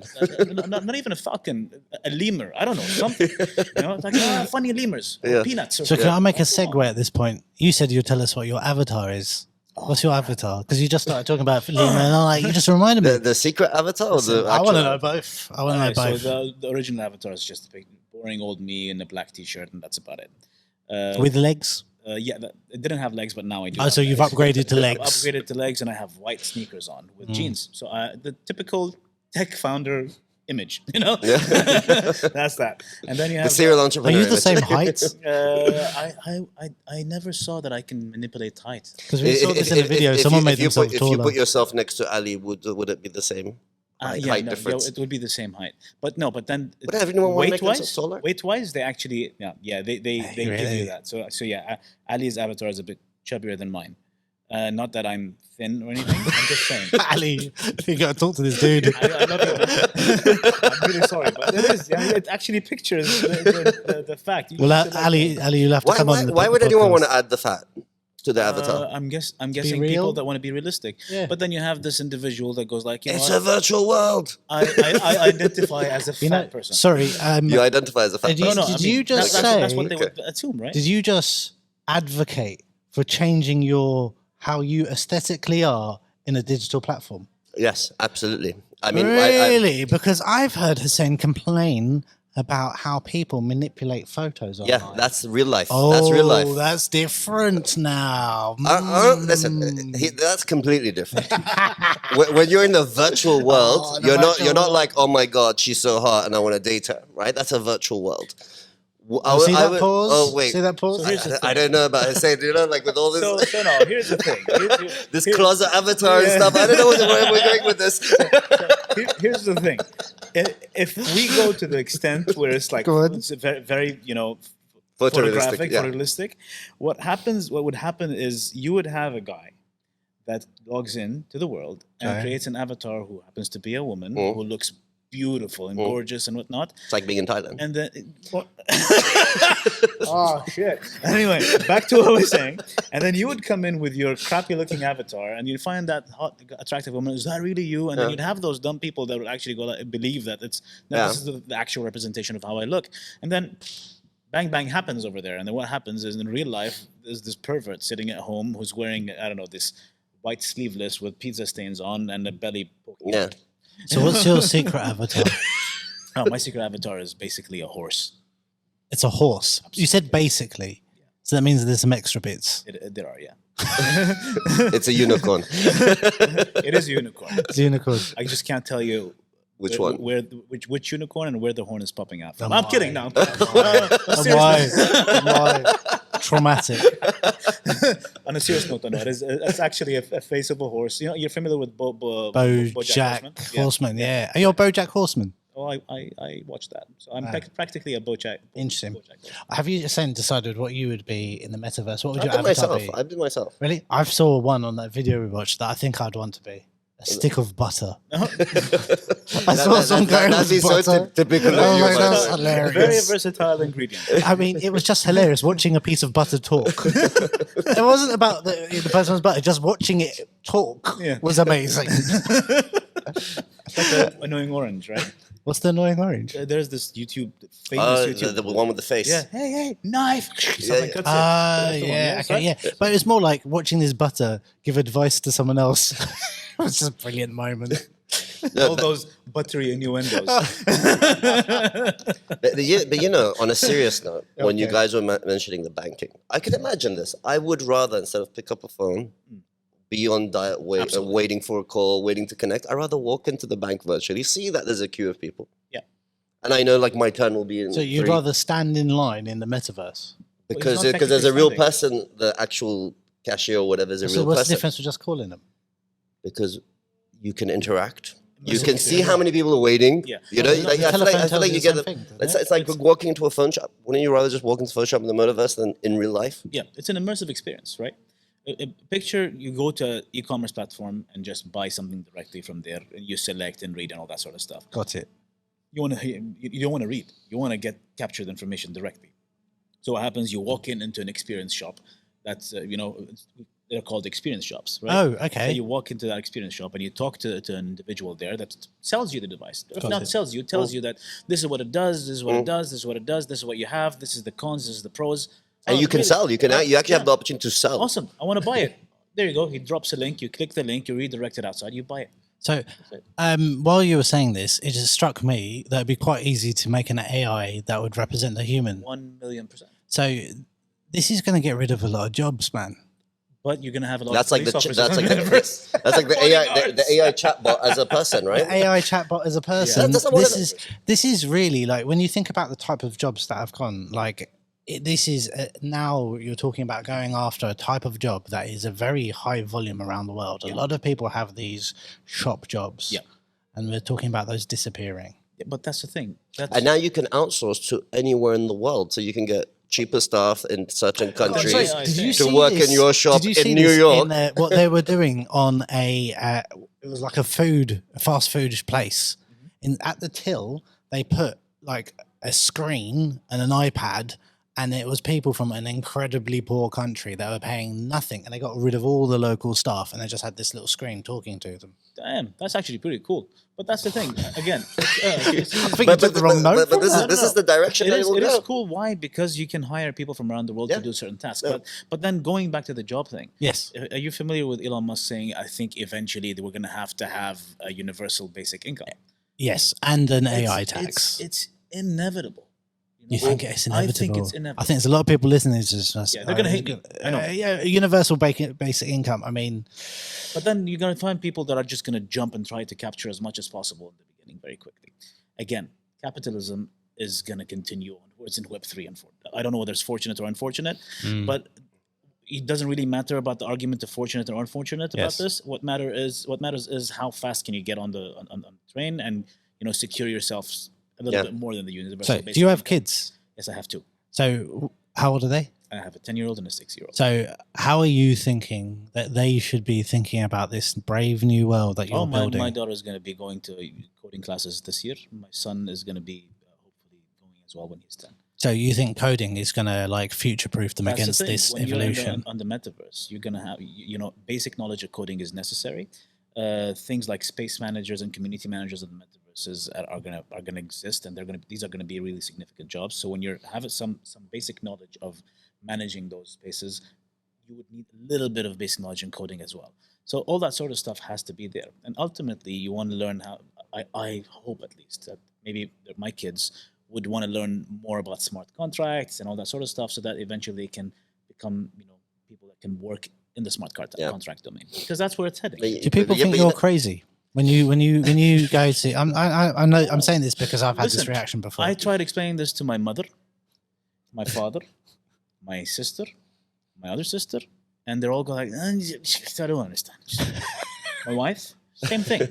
Speaker 2: Not even a falcon, a lemur. I don't know, something. It's like funny lemurs, or peanuts. Or
Speaker 3: So can I make a segue at this point? You said you'd tell us what your avatar is. What's your avatar? Because you just started talking about lemur, and I'm like, you just reminded me.
Speaker 1: The secret avatar or the
Speaker 3: I
Speaker 1: actual?
Speaker 3: want to know both. I want to know both.
Speaker 2: So the original avatar is just a boring old me in a black t-shirt, and that's about it.
Speaker 3: With legs?
Speaker 2: It didn't have legs, but now I do.
Speaker 3: Oh, so you've upgraded to legs.
Speaker 2: I've upgraded to legs, and I have white sneakers on with jeans. So the typical tech founder image, that's that. And then you have
Speaker 1: The serial
Speaker 3: Are
Speaker 1: entrepreneur.
Speaker 3: you the same height?
Speaker 2: I never saw that I can manipulate height.
Speaker 3: Because we saw this in a video. Someone made themselves
Speaker 1: If
Speaker 3: taller.
Speaker 1: you put yourself next to Ali, would it be the same? Height difference.
Speaker 2: It would be the same height. But then
Speaker 1: Would anyone want to make themselves taller?
Speaker 2: weight-wise, they actually, they give you that. So yeah, Ali's avatar is a bit chubbier than mine. Not that I'm thin or anything. I'm just saying.
Speaker 3: Ali, you got to talk to this dude.
Speaker 2: I love you. I'm really sorry, but it is. Yeah, it actually pictures the fact.
Speaker 3: Well, Ali, you'll have to come on.
Speaker 1: Why would anyone want to add the fat to the avatar?
Speaker 2: I'm guessing
Speaker 3: real?
Speaker 2: people that want to be realistic.
Speaker 3: Yeah.
Speaker 2: But then you have this individual that goes like,
Speaker 1: It's a virtual world.
Speaker 2: I identify as a fat person.
Speaker 3: Sorry.
Speaker 1: You identify as a fat
Speaker 3: Did you-
Speaker 1: person.
Speaker 3: did you just
Speaker 2: that's
Speaker 3: say-
Speaker 2: what they would assume, right?
Speaker 3: Did you just advocate for changing how you aesthetically are in a digital platform?
Speaker 1: Yes, absolutely. I mean,
Speaker 3: Really? Because I've heard Hussain complain about how people manipulate photos online.
Speaker 1: yeah, that's real life.
Speaker 3: Oh,
Speaker 1: That's real life.
Speaker 3: that's different now.
Speaker 1: Listen, that's completely different. When you're in the virtual world,
Speaker 3: the
Speaker 1: you're not
Speaker 3: virtual
Speaker 1: like, oh my god, she's so hot and I want to date her, right? That's a virtual world.
Speaker 3: See that pause?
Speaker 1: Oh wait,
Speaker 3: See that pause?
Speaker 1: I don't know about Hussain. Like with all this,
Speaker 2: So no, here's the thing.
Speaker 1: this closet avatar and stuff. I don't know where we're going with this.
Speaker 2: Here's the thing. If we go to the extent where it's like
Speaker 3: Go on.
Speaker 2: it's very, very
Speaker 1: Photorealistic, yeah.
Speaker 2: photorealistic, what would happen is you would have a guy that logs in to the world and
Speaker 3: Okay.
Speaker 2: creates an avatar who happens to be a woman who looks beautiful and gorgeous and whatnot.
Speaker 1: It's like being in Thailand.
Speaker 2: And then, oh shit. Anyway, back to what I was saying. And then you would come in with your crappy-looking avatar, and you'd find that hot, attractive woman. Is that really you? And then you'd have those dumb people that would actually go believe that this is the actual representation of how I look. And then, bang bang happens over there. And then what happens is in real life, there's this pervert sitting at home who's wearing this white sleeveless with pizza stains on and a belly poking.
Speaker 1: Yeah.
Speaker 3: So what's your secret avatar?
Speaker 2: Oh, my secret avatar is basically a horse.
Speaker 3: It's a horse. You said basically. So that means there's some extra bits.
Speaker 2: There are, yeah.
Speaker 1: It's a unicorn.
Speaker 2: It is a unicorn.
Speaker 3: It's a unicorn.
Speaker 2: I just can't tell you
Speaker 1: Which one?
Speaker 2: Which unicorn and where the horn is popping out from.
Speaker 3: Oh
Speaker 2: I'm
Speaker 3: my.
Speaker 2: kidding. No, I'm
Speaker 3: And why? Traumatic.
Speaker 2: On a serious note, no, it's actually a face of a horse. You're familiar with
Speaker 3: BoJack Horseman. Yeah. Are you a BoJack Horseman?
Speaker 2: Oh, I watched that. So I'm practically a BoJack.
Speaker 3: Interesting.
Speaker 2: BoJack.
Speaker 3: Have you decided what you would be in the metaverse? What would your
Speaker 1: I did
Speaker 3: avatar
Speaker 1: myself.
Speaker 3: be?
Speaker 1: I did myself.
Speaker 3: Really? I saw one on that video we watched that I think I'd want to be. A stick of butter. I saw some guy
Speaker 1: That'd be
Speaker 3: with
Speaker 1: so
Speaker 3: butter.
Speaker 1: typical
Speaker 3: Oh
Speaker 1: of
Speaker 3: my
Speaker 1: you.
Speaker 3: God, that's
Speaker 2: A
Speaker 3: hilarious.
Speaker 2: very versatile ingredient.
Speaker 3: I mean, it was just hilarious watching a piece of butter talk. It wasn't about the person's butter, just watching it talk was amazing.
Speaker 2: It's like the annoying orange, right?
Speaker 3: What's the annoying orange?
Speaker 2: There's this famous YouTube.
Speaker 1: The one with the face.
Speaker 2: Yeah. Hey, knife. Someone cuts it.
Speaker 3: Ah,
Speaker 2: That's the one,
Speaker 3: yeah,
Speaker 2: yes,
Speaker 3: okay,
Speaker 2: right?
Speaker 3: yeah. But it was more like watching this butter give advice to someone else. It was just a brilliant moment.
Speaker 2: All those buttery innuendos.
Speaker 1: But on a serious note, when you
Speaker 3: Okay.
Speaker 1: guys were mentioning the banking, I could imagine this. I would rather, instead of pick up a phone, be on diet, waiting for a call, waiting to connect. I'd rather walk into the bank virtually, see that there's a queue of people.
Speaker 2: Yeah.
Speaker 1: And I know like my turn will be in
Speaker 3: So you'd rather stand in line in the metaverse?
Speaker 1: because
Speaker 2: Well,
Speaker 1: there's a real
Speaker 2: technically
Speaker 1: person, the actual cashier or whatever is a
Speaker 3: So
Speaker 1: real
Speaker 3: what's
Speaker 1: person.
Speaker 3: the difference with just calling them?
Speaker 1: Because you can interact. You
Speaker 2: Immersive
Speaker 1: can see how many people are waiting.
Speaker 2: Yeah.
Speaker 1: You know,
Speaker 3: The
Speaker 1: like, I
Speaker 3: telephone
Speaker 1: feel
Speaker 3: tells
Speaker 1: like
Speaker 3: you
Speaker 1: you
Speaker 3: the
Speaker 1: get
Speaker 3: same
Speaker 1: the,
Speaker 3: thing, doesn't
Speaker 1: it's,
Speaker 3: it?
Speaker 1: it's like walking into a phone shop. Wouldn't you rather just walk into a phone shop in the metaverse than in real life?
Speaker 2: Yeah, it's an immersive experience, right? Picture you go to an e-commerce platform and just buy something directly from there, and you select and read and all that sort of stuff.
Speaker 3: Got it.
Speaker 2: You want to, you don't want to read. You want to capture the information directly. So what happens? You walk into an experience shop. That's they're called experience shops, right?
Speaker 3: Oh,
Speaker 2: So
Speaker 3: okay.
Speaker 2: you walk into that experience shop and you talk to an individual there that sells you the device. If
Speaker 3: Got
Speaker 2: not
Speaker 3: it.
Speaker 2: sells you, tells you that this is what it does, this is what it does, this is what it does, this is what you have, this is the cons, this is the pros.
Speaker 1: And
Speaker 2: Oh,
Speaker 1: you can
Speaker 2: really?
Speaker 1: sell. You actually have
Speaker 2: Yeah.
Speaker 1: the opportunity to sell.
Speaker 2: Awesome. I want to buy it. There you go. He drops a link. You click the link. You redirect it outside. You buy it.
Speaker 3: So while you were saying this, it just struck me that it'd be quite easy to make an AI that would represent the human.
Speaker 2: 1,000,000%.
Speaker 3: So this is going to get rid of a lot of jobs, man.
Speaker 2: But you're gonna have a lot.
Speaker 1: That's
Speaker 2: of
Speaker 1: like the
Speaker 2: police
Speaker 1: that's
Speaker 2: officers
Speaker 1: like
Speaker 2: in the metaverse.
Speaker 1: that's like the AI the AI chatbot as a person, right?
Speaker 3: The AI chatbot as a person.
Speaker 1: That's not what
Speaker 3: This is really like when you think about the type of jobs that have gone. Like this is now you're talking about going after a type of job that is a very high volume around the world. A lot of people have these shop jobs.
Speaker 2: Yeah.
Speaker 3: And we're talking about those disappearing.
Speaker 2: Yeah, but that's the thing. That's,
Speaker 1: And now you can outsource to anywhere in the world, so you can get cheaper staff in certain countries
Speaker 2: sorry,
Speaker 3: Did you
Speaker 1: to
Speaker 3: see
Speaker 1: work
Speaker 3: this-
Speaker 1: in your shop
Speaker 3: did you see
Speaker 1: in New
Speaker 3: this
Speaker 1: York.
Speaker 3: in, what they were doing on a it was like a fast food place. At the till, they put like a screen and an iPad, and it was people from an incredibly poor country that were paying nothing, and they got rid of all the local staff, and they just had this little screen talking to them.
Speaker 2: damn, that's actually pretty cool. But that's the thing. Again,
Speaker 3: I think you took the wrong note.
Speaker 1: But this
Speaker 3: from
Speaker 1: is
Speaker 3: that.
Speaker 1: the direction
Speaker 2: it
Speaker 1: that
Speaker 2: is,
Speaker 1: it will
Speaker 2: it is
Speaker 1: go.
Speaker 2: cool. Why? Because you can hire people from around the world
Speaker 1: Yeah.
Speaker 2: to do certain tasks.
Speaker 1: Yeah.
Speaker 2: But then going back to the job thing.
Speaker 3: Yes.
Speaker 2: Are you familiar with Elon Musk saying, I think eventually we're going to have a universal basic income?
Speaker 3: Yes, and an AI
Speaker 2: It's-
Speaker 3: tax.
Speaker 2: It's inevitable.
Speaker 3: You think it's
Speaker 2: I
Speaker 3: inevitable?
Speaker 2: think it's inevitable.
Speaker 3: I think there's a lot of people listening to this.
Speaker 2: Yeah, they're gonna hate me. I know.
Speaker 3: Yeah, universal basic income. I mean,
Speaker 2: But then you're going to find people that are just going to jump and try to capture as much as possible in the beginning very quickly. Again, capitalism is going to continue onwards in Web 3 and 4. I don't know whether it's fortunate or unfortunate, but it doesn't really matter about the argument of fortunate or unfortunate about
Speaker 3: Yes.
Speaker 2: this. What matters is how fast can you get on the train and secure yourself a little bit more than the universal
Speaker 3: so
Speaker 2: basic
Speaker 3: do you have
Speaker 2: income.
Speaker 3: kids?
Speaker 2: Yes, I have two.
Speaker 3: So how old are they?
Speaker 2: I have a 10-year-old and a 6-year-old.
Speaker 3: So how are you thinking that they should be thinking about this brave new world that you're building?
Speaker 2: My daughter is going to be going to coding classes this year. My son is going to be hopefully going as well when he's 10.
Speaker 3: So you think coding is going to like future-proof them
Speaker 2: That's the
Speaker 3: against
Speaker 2: thing.
Speaker 3: this
Speaker 2: When
Speaker 3: evolution?
Speaker 2: you're on the metaverse, you're gonna have basic knowledge of coding is necessary. Things like space managers and community managers of the metaverses are gonna exist, and these are gonna be really significant jobs. So when you're having some basic knowledge of managing those spaces, you would need a little bit of basic knowledge in coding as well. So all that sort of stuff has to be there, and ultimately you want to learn how. I hope at least that maybe my kids would want to learn more about smart contracts and all that sort of stuff, so that eventually they can become, people that can work in the smart contract domain, because that's where it's heading.
Speaker 3: Do people think you're crazy when you go to? I know I'm saying this because I've had this
Speaker 2: Listen,
Speaker 3: reaction before.
Speaker 2: I tried explaining this to my mother, my father, my sister, my other sister, and they're all going like, I don't understand. My wife, same thing.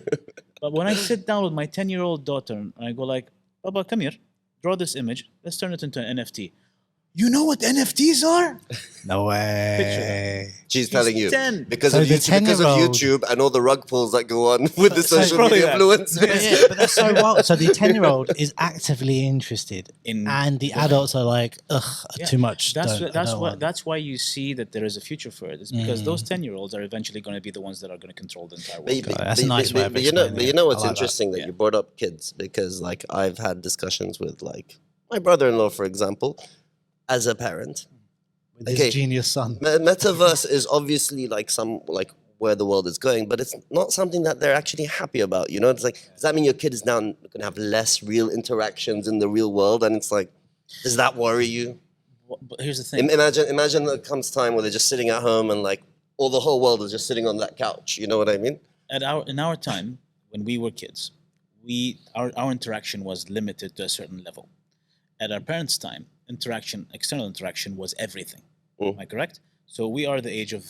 Speaker 2: But when I sit down with my 10-year-old daughter and I go like, Papa, come here, draw this image, let's turn it into an NFT. You know what NFTs are?
Speaker 3: No way.
Speaker 1: She's telling you
Speaker 2: 10.
Speaker 1: because
Speaker 3: So
Speaker 1: of
Speaker 3: the
Speaker 1: YouTube,
Speaker 3: 10-year-old
Speaker 1: and all the rug pulls that go on with the social
Speaker 2: probably
Speaker 1: media
Speaker 2: that.
Speaker 1: influencers.
Speaker 3: Yeah, but that's so wild. So the 10-year-old is actively interested,
Speaker 2: In
Speaker 3: and the adults are like, ugh,
Speaker 2: Yeah.
Speaker 3: too much.
Speaker 2: That's why you see that there is a future for it. It's because those 10-year-olds are eventually going to be the ones that are going to control the entire world.
Speaker 3: That's a nice way of explaining
Speaker 1: But you
Speaker 3: it.
Speaker 1: know what's
Speaker 3: I like that.
Speaker 1: interesting that
Speaker 2: Yeah.
Speaker 1: you brought up kids, because like I've had discussions with like my brother-in-law, for example, as a parent.
Speaker 3: With his genius son.
Speaker 1: Metaverse is obviously like where the world is going, but it's not something that they're actually happy about. It's like, does that mean your kid is now going to have less real interactions in the real world? And it's like, does that worry you?
Speaker 2: But here's the thing.
Speaker 1: Imagine there comes time where they're just sitting at home and like or the whole world is just sitting on that couch. You know what I mean?
Speaker 2: In our time, when we were kids, our interaction was limited to a certain level. At our parents' time, external interaction was everything. Am I correct? So we are the age of,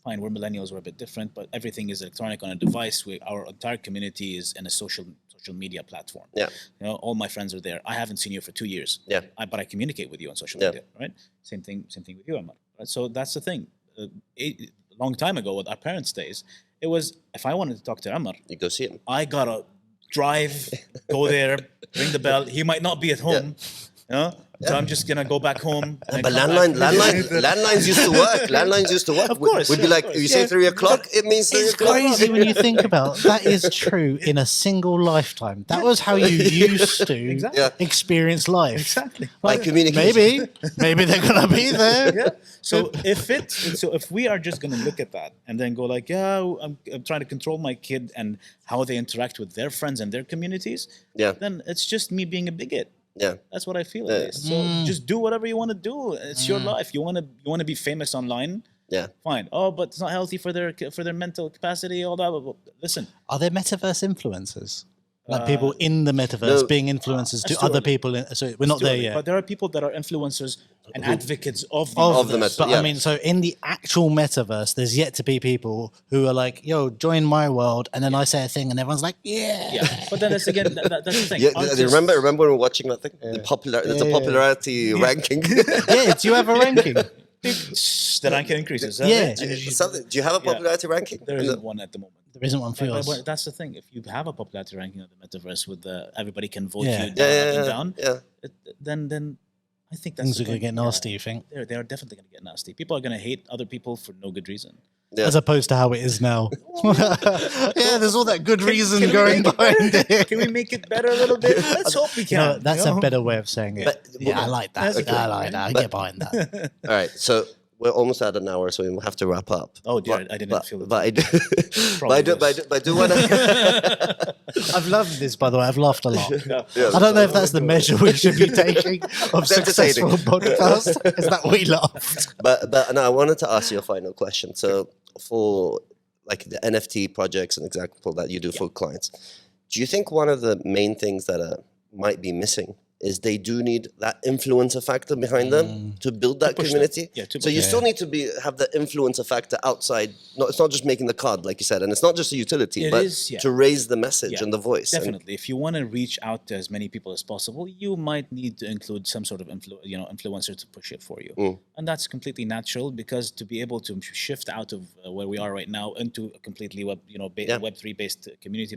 Speaker 2: fine, we're millennials, we're a bit different, but everything is electronic on a device. Our entire community is in a social media platform.
Speaker 1: Yeah.
Speaker 2: All my friends are there. I haven't seen you for 2 years.
Speaker 1: Yeah.
Speaker 2: But I communicate with you on social media, right? Same thing with you, Amar. Right? So that's the thing. A long time ago, with our parents' days, it was, if I wanted to talk to Amar,
Speaker 1: You go see him.
Speaker 2: I gotta drive, go there, ring the bell. He might not be at home. So I'm just gonna go back home. And
Speaker 1: But
Speaker 2: come back.
Speaker 1: landlines used to work. Landlines used to work.
Speaker 2: Of course,
Speaker 1: We'd be like, you say 3 o'clock, it means 3
Speaker 3: It's
Speaker 1: o'clock.
Speaker 3: crazy when you think about it. That is true in a single lifetime. That was how you used to
Speaker 1: Yeah.
Speaker 3: experience life.
Speaker 2: Exactly.
Speaker 1: By communication.
Speaker 3: Maybe they're gonna be there.
Speaker 2: Yeah. So if we are just gonna look at that and then go like, I'm trying to control my kid and how they interact with their friends and their communities,
Speaker 1: Yeah.
Speaker 2: then it's just me being a bigot.
Speaker 1: Yeah.
Speaker 2: That's what I feel it is. So just do whatever you want to do. It's your life. You want to be famous online.
Speaker 1: Yeah.
Speaker 2: Fine. Oh, but it's not healthy for their mental capacity. All that. But listen.
Speaker 3: Are there metaverse influencers? Like people in the metaverse
Speaker 1: no.
Speaker 3: being influencers to
Speaker 2: too
Speaker 3: other
Speaker 2: early.
Speaker 3: people. So we're not there yet.
Speaker 2: But there are people that are influencers and advocates of the
Speaker 1: Of the
Speaker 2: metaverse.
Speaker 1: meta-
Speaker 3: But
Speaker 1: yeah.
Speaker 3: I mean, so in the actual metaverse, there's yet to be people who are like, "Yo, join my world," and then I say a thing, and everyone's like, "Yeah."
Speaker 2: Yeah. But then that's again that's the thing.
Speaker 1: Yeah,
Speaker 2: Artists-
Speaker 1: remember when we were watching that thing? There's a popularity ranking.
Speaker 3: Yeah. Do you have a ranking?
Speaker 2: the ranking increases.
Speaker 3: Yeah.
Speaker 1: Do you have a popularity ranking?
Speaker 2: There isn't one at the moment.
Speaker 3: There isn't one for yours.
Speaker 2: But that's the thing. If you have a popularity ranking of the metaverse with everybody can vote
Speaker 3: Yeah.
Speaker 2: you down, up and down,
Speaker 1: Yeah.
Speaker 2: then I think that's
Speaker 3: Things are going to get nasty, you think?
Speaker 2: They're definitely going to get nasty. People are going to hate other people for no good reason.
Speaker 1: Yeah.
Speaker 3: As opposed to how it is now. Yeah, there's all that good reason
Speaker 2: Can we
Speaker 3: going
Speaker 2: make it
Speaker 3: behind
Speaker 2: better?
Speaker 3: it.
Speaker 2: Can we make it better a little bit? Let's hope we can.
Speaker 3: No, that's
Speaker 2: you know?
Speaker 3: a better way of saying it.
Speaker 1: But-
Speaker 3: yeah, I like that.
Speaker 2: That's
Speaker 3: I like that. I get behind that.
Speaker 1: All right. So we're almost at an hour, so we have to wrap up.
Speaker 2: Oh dear, I didn't feel it.
Speaker 1: But I do. But I do want to.
Speaker 3: I've loved this, by the way. I've laughed a lot.
Speaker 1: Yeah.
Speaker 3: I don't know if that's the measure we should be taking of
Speaker 1: It's entertaining.
Speaker 3: successful podcast. Is that we laughed?
Speaker 1: But no, I wanted to ask you a final question. So for like the NFT projects, an example that you do for clients, do you think one of the main things that might be missing is they do need that influencer factor behind them to build that
Speaker 2: push
Speaker 1: community?
Speaker 2: them. Yeah, to
Speaker 1: so you
Speaker 2: push
Speaker 1: still need to have the influencer factor outside. No, it's not just making the card, like you said, and it's not just a utility,
Speaker 2: It
Speaker 1: but
Speaker 2: is, yeah.
Speaker 1: to raise the message
Speaker 2: Yeah,
Speaker 1: and the voice. And-
Speaker 2: Definitely. If you want to reach out to as many people as possible, you might need to include some sort of influencer to push it for you. And that's completely natural because to be able to shift out of where we are right now into a completely Web3 based community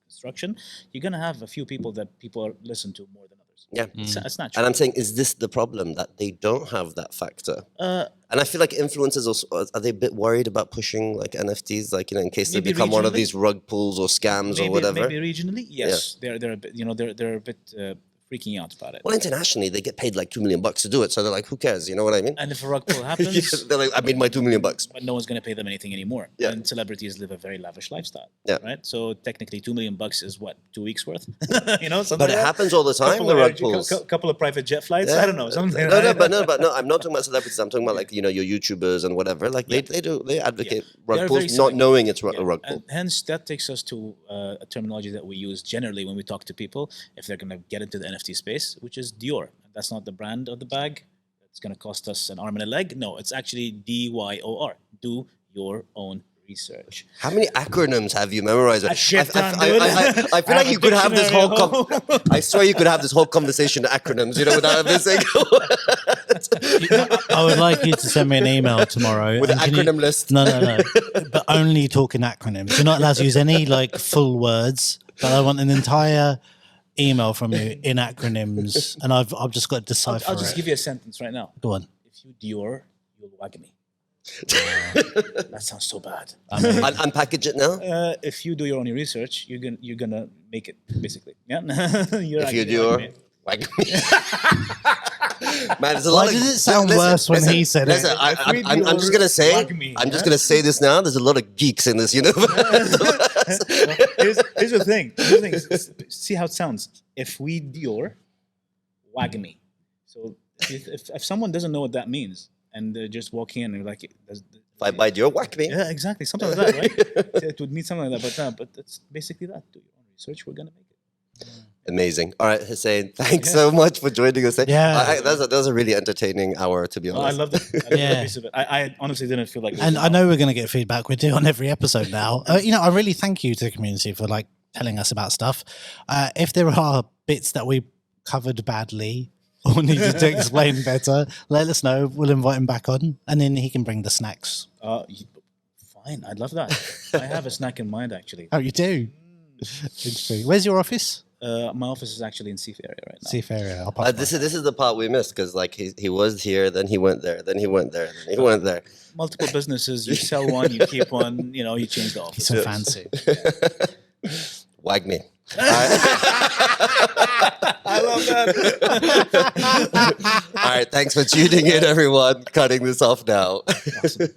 Speaker 2: construction, you're going to have a few people that people listen to more than others.
Speaker 1: Yeah.
Speaker 2: It's natural.
Speaker 1: And I'm saying, is this the problem that they don't have that factor? And I feel like influencers also, are they a bit worried about pushing like NFTs, like in case they
Speaker 2: Maybe
Speaker 1: become one of
Speaker 2: regionally.
Speaker 1: these rug pulls or scams or whatever?
Speaker 2: Maybe regionally, yes. They're a bit, they're a bit freaking out about it.
Speaker 1: Well, internationally, they get paid like $2 million to do it, so they're like, who cares? You know what I mean?
Speaker 2: And if a rug pull happens,
Speaker 1: They're like, I made my $2 million.
Speaker 2: but no one's going to pay them anything anymore.
Speaker 1: Yeah.
Speaker 2: And celebrities live a very lavish lifestyle.
Speaker 1: Yeah.
Speaker 2: Right. So technically, $2 million is what, 2 weeks worth? something
Speaker 1: But
Speaker 2: like
Speaker 1: it
Speaker 2: that?
Speaker 1: happens all the time,
Speaker 2: Couple
Speaker 1: the
Speaker 2: of
Speaker 1: rug pulls.
Speaker 2: couple of private jet flights.
Speaker 1: Yeah.
Speaker 2: I don't know. Something.
Speaker 1: No,
Speaker 2: like
Speaker 1: but I'm not talking about celebrities. I'm talking about like, your YouTubers and whatever. Like they advocate
Speaker 2: They're
Speaker 1: rug
Speaker 2: very
Speaker 1: pulls, not
Speaker 2: selective.
Speaker 1: knowing it's a
Speaker 2: Yeah.
Speaker 1: rug
Speaker 2: And
Speaker 1: pull.
Speaker 2: hence, that takes us to a terminology that we use generally when we talk to people if they're going to get into the NFT space, which is Dior. And that's not the brand of the bag. It's going to cost us an arm and a leg. No, it's actually DYOR. Do your own research.
Speaker 1: How many acronyms have you memorized?
Speaker 2: A shit ton,
Speaker 1: I
Speaker 2: dude.
Speaker 1: feel like you could have this whole. I swear you could have this whole conversation in acronyms, without missing.
Speaker 3: I would like you to send me an email tomorrow.
Speaker 1: With an
Speaker 3: and can you-
Speaker 1: acronym list.
Speaker 3: No. But only talk in acronyms. You're not allowed to use any like full words, but I want an entire email from you in acronyms, and I've just got to decipher
Speaker 2: I'll just
Speaker 3: it.
Speaker 2: give you a sentence right now.
Speaker 3: Go on.
Speaker 2: If you Dior, you'll wag me. That sounds so bad.
Speaker 1: Unpackage it now.
Speaker 2: If you do your own research, you're gonna make it basically. Yeah.
Speaker 1: If you do, wag me. Man, there's a
Speaker 3: Why
Speaker 1: lot
Speaker 3: does it sound worse when he said it?
Speaker 1: listen, I'm just gonna say.
Speaker 2: wag me,
Speaker 1: I'm just gonna say this now. There's a lot of geeks in this universe.
Speaker 2: Here's the thing. See how it sounds. If we Dior, wag me. So if someone doesn't know what that means, and they're just walking in and like,
Speaker 1: If I bite you, whack me.
Speaker 2: yeah, exactly, something like that, right? It would mean something like that, but it's basically that. Do your own research. We're gonna make it.
Speaker 1: Amazing. All right, Hussain, thanks so much for joining us.
Speaker 3: Yeah.
Speaker 1: That was a really entertaining hour, to be
Speaker 2: Oh,
Speaker 1: honest.
Speaker 2: I loved it. I loved every piece of it. I honestly didn't feel like. It was
Speaker 3: And I know we're going to get feedback. We do on every episode now. I really thank you to the community for like telling us about stuff. If there are bits that we covered badly or needed to explain better, let us know. We'll invite him back on, and then he can bring the snacks.
Speaker 2: Fine, I'd love that. I have a snack in mind actually.
Speaker 3: Oh, you do? Interesting. Where's your office?
Speaker 2: My office is actually in Seafair area right now.
Speaker 3: Seafair area. I'll pop
Speaker 1: This is the part we missed because like he was here, then he went there, then he went there, then he went there.
Speaker 2: Multiple businesses. You sell one, you keep one. You know, you change the office.
Speaker 3: He's so fancy.
Speaker 1: Wag me.
Speaker 2: I love that.
Speaker 1: All right, thanks for tuning in, everyone. Cutting this off now.
Speaker 2: Awesome.